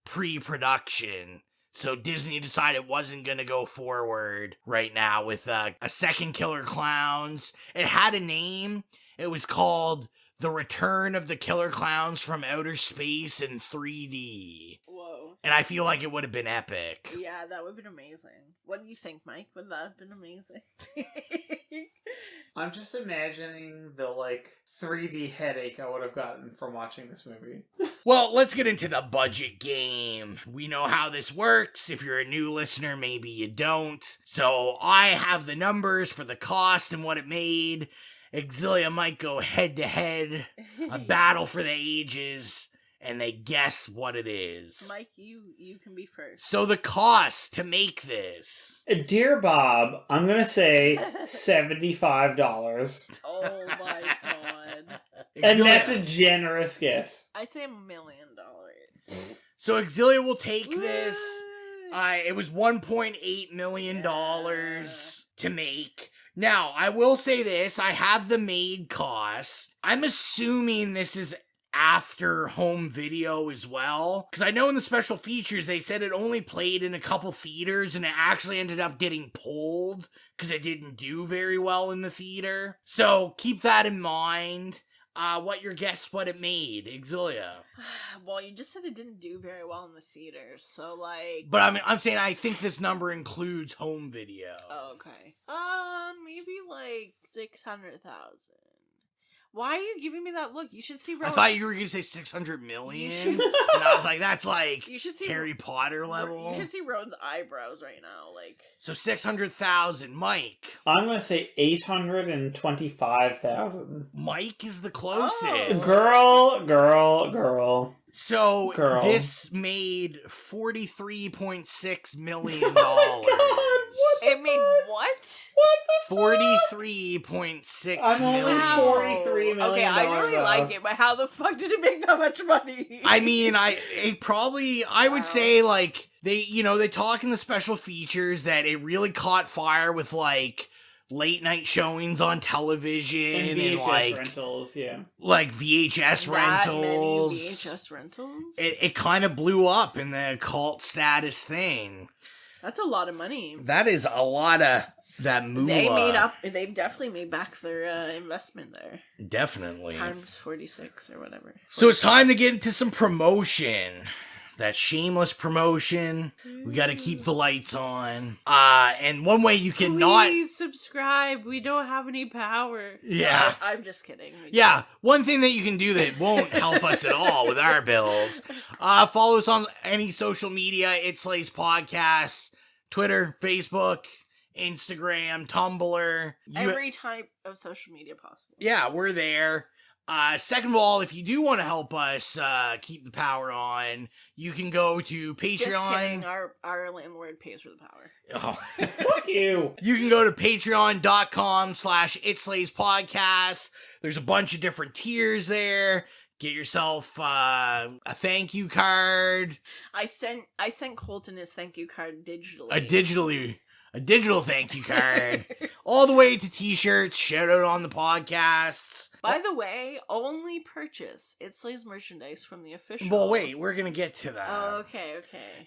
pre-production. So Disney decided it wasn't going to go forward right now with a second Killer Clowns. It had a name. It was called The Return of the Killer Clowns from Outer Space in 3D. Whoa. And I feel like it would have been epic. Yeah, that would have been amazing. What do you think, Mike? Would that have been amazing? I'm just imagining the, 3D headache I would have gotten from watching this movie. Well, let's get into the budget game. We know how this works. If you're a new listener, maybe you don't. So I have the numbers for the cost and what it made. Xylia might go head-to-head, a battle for the ages, and they guess what it is. Mike, you can be first. So the cost to make this. Dear Bob, I'm going to say $75. Oh my god. And that's a generous guess. I say $1 million. So Xylia will take this. It was $1.8 million to make. Now, I will say this. I have the made cost. I'm assuming this is after home video as well, because I know in the special features they said it only played in a couple theaters and it actually ended up getting pulled because it didn't do very well in the theater. So keep that in mind. What your guess what it made, Xylia? Well, you just said it didn't do very well in the theater, so But I'm saying I think this number includes home video. Oh, okay. Maybe 600,000. Why are you giving me that look? You should see Rowan. I thought you were going to say 600 million. And I was like, that's you should see Harry Potter level. You should see Rowan's eyebrows right now. So 600,000. Mike. I'm going to say 825,000. Mike is the closest. Girl. So this made $43.6 million. Oh my God. It made what? $43.6 I'm only $43 million. Okay, I really like it, but how the fuck did it make that much money? I mean, I would say they talk in the special features that it really caught fire with late night showings on television and VHS rentals, yeah. VHS rentals. Many VHS rentals? It kind of blew up in the cult status thing. That's a lot of money. That is a lot of that moolah. They've definitely made back their investment there. Definitely. Times 46 or whatever. So it's time to get into some promotion. That shameless promotion. We got to keep the lights on. And one way you can Please subscribe. We don't have any power. Yeah. I'm just kidding. Yeah. One thing that you can do that won't help us at all with our bills. Follow us on any social media. It's Slay's Podcast. Twitter, Facebook, Instagram, Tumblr. Every type of social media possible. Yeah, we're there. Second of all, if you do want to help us keep the power on, you can go to Patreon. Just kidding. Our landlord pays for the power. Oh. Fuck you. You can go to patreon.com/itslayspodcast. There's a bunch of different tiers there. Get yourself a thank you card. I sent Colton his thank you card digitally. a digital thank you card, all the way to t-shirts, shout out on the podcasts. By the way, only purchase It Slays merchandise from the official. Well, wait, we're gonna get to that. Oh, okay.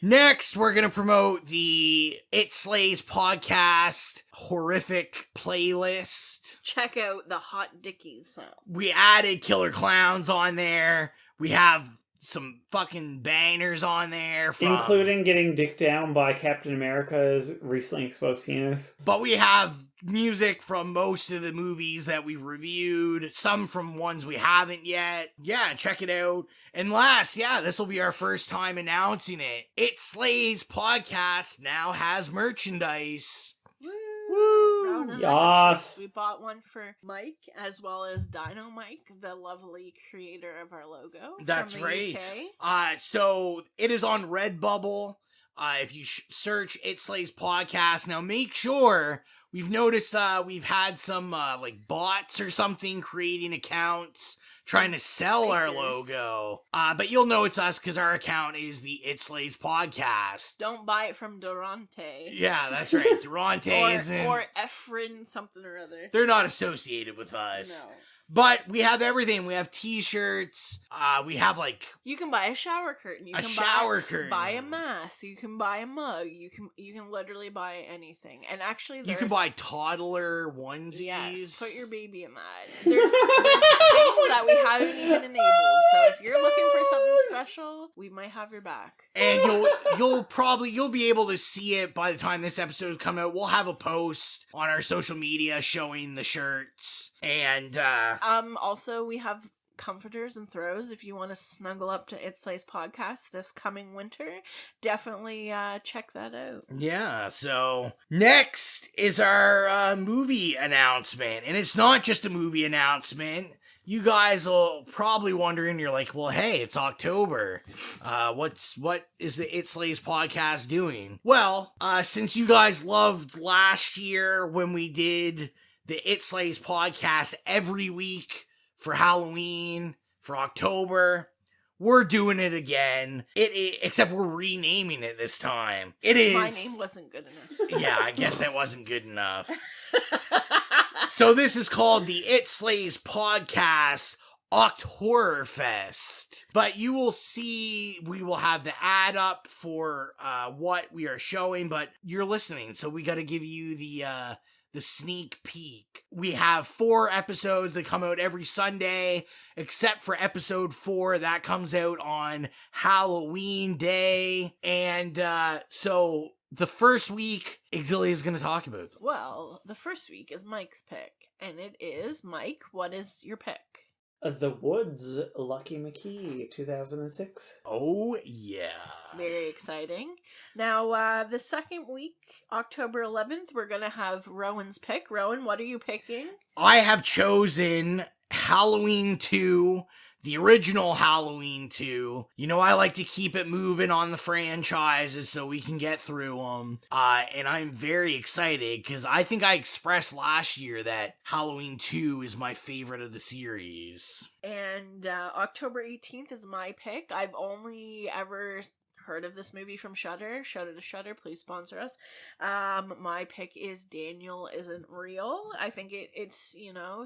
Next, we're gonna promote the It Slays podcast horrific playlist. Check out the Hot Dickies song. We added Killer Clowns on there. We have some fucking bangers on there. Including getting dicked down by Captain America's recently exposed penis. But we have music from most of the movies that we've reviewed, some from ones we haven't yet. Yeah, check it out. And last, this will be our first time announcing it. It Slays podcast now has merchandise. Woo! Yes. We bought one for Mike as well as Dino Mike, the lovely creator of our logo. That's from the right. UK. So it is on Redbubble. If you search It Slays podcast, now make sure. We've noticed we've had some like bots or something creating accounts trying to sell our logo. But you'll know it's us because our account is the It Slays podcast. Don't buy it from Durante. Yeah, that's right. Durante isn't... Or Efren something or other. They're not associated with us. No. But we have everything. We have t-shirts. We have like... You can buy a shower curtain. You can buy a mask. You can buy a mug. You can literally buy anything. And actually you can buy toddler onesies. Yes, put your baby in that. There's things that we haven't even enabled. So if you're looking for something special, we might have your back. And you'll be able to see it by the time this episode come out. We'll have a post on our social media showing the shirts. And also we have comforters and throws if you want to snuggle up to It Slays podcast this coming winter. Definitely check that out. Yeah, so next is our movie announcement. And it's not just a movie announcement. You guys will probably wondering, you're like, well, hey, it's October. What is the It Slays podcast doing? Well, since you guys loved last year when we did the It Slays podcast every week for Halloween, for October, we're doing it again. Except we're renaming it this time. It is... My name wasn't good enough. Yeah, I guess that wasn't good enough. So this is called the It Slays podcast Octhorrorfest. But you will see, we will have the ad up for what we are showing, but you're listening, so we got to give you the sneak peek. We have 4 episodes that come out every Sunday, except for episode 4 that comes out on Halloween Day. And so the first week, Xylia is going to talk about them. Well, the first week is Mike's pick, and it is, Mike, what is your pick? The Woods, Lucky McKee, 2006. Oh, yeah. Very exciting. Now, the second week, October 11th, we're going to have Rowan's pick. Rowan, what are you picking? I have chosen Halloween 2, the original Halloween 2. You know, I like to keep it moving on the franchises so we can get through them. And I'm very excited because I think I expressed last year that Halloween 2 is my favorite of the series. And October 18th is my pick. I've only ever heard of this movie from Shudder. Shout out to Shudder, please sponsor us. My pick is Daniel Isn't Real. I think it's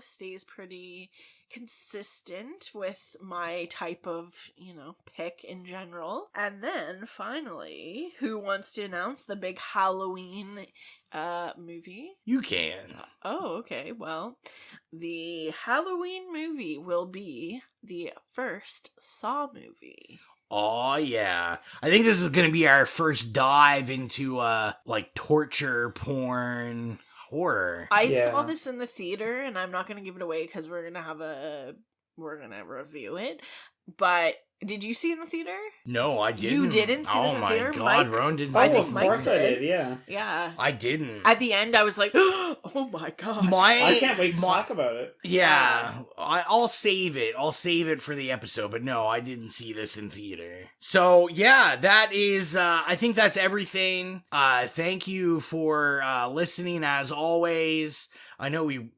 stays pretty consistent with my type of pick in general. And then finally, who wants to announce the big Halloween movie? You can. Oh, okay. Well, the Halloween movie will be the first Saw movie. Oh, yeah. I think this is going to be our first dive into, like, torture, porn, horror. I saw this in the theater, and I'm not going to give it away because we're going to review it. But did you see it in the theater? No, I didn't. You didn't see it in the theater? Oh my god, Rowan didn't see it. Of course I did, yeah. Yeah. I didn't. At the end, I was like, oh my god. I can't wait to talk about it. Yeah, I'll save it. I'll save it for the episode, but no, I didn't see this in theater. So, yeah, that is, I think that's everything. Thank you for listening, as always. I know we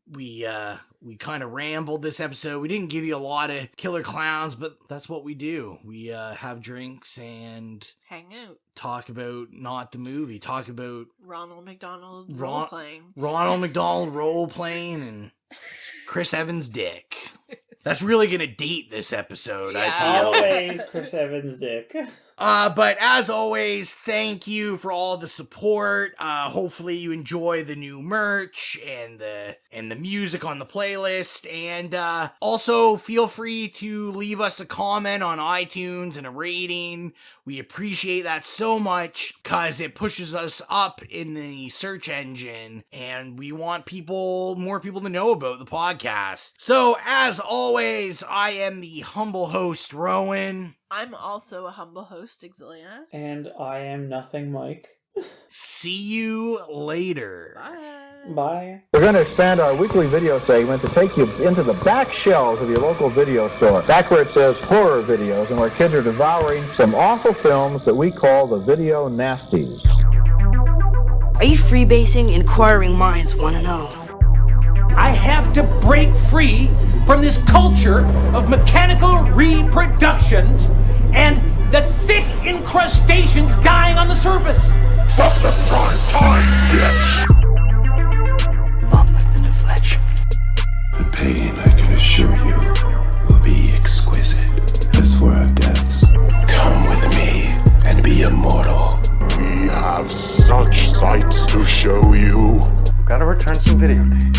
We kind of rambled this episode. We didn't give you a lot of killer clowns, but that's what we do. We have drinks and hang out. Talk about not the movie. Talk about Ronald McDonald role-playing. Ronald McDonald role-playing and Chris Evans' dick. That's really going to date this episode, I feel. Always Chris Evans' dick. But as always, thank you for all the support. Hopefully you enjoy the new merch and the music on the playlist. And also feel free to leave us a comment on iTunes and a rating. We appreciate that so much because it pushes us up in the search engine, and we want more people to know about the podcast. So as always, I am the humble host, Rowan. I'm also a humble host, Xylia. And I am nothing, Mike. See you later. Bye. Bye. We're going to expand our weekly video segment to take you into the back shelves of your local video store, back where it says horror videos and where kids are devouring some awful films that we call the video nasties. Are you freebasing? Inquiring minds want to know. I have to break free from this culture of mechanical reproductions and the thick incrustations dying on the surface. From the prime time, bitch! Monmouth and Fletch. The pain, I can assure you, will be exquisite. As for our deaths, come with me and be immortal. We have such sights to show you. Gotta return some videotapes.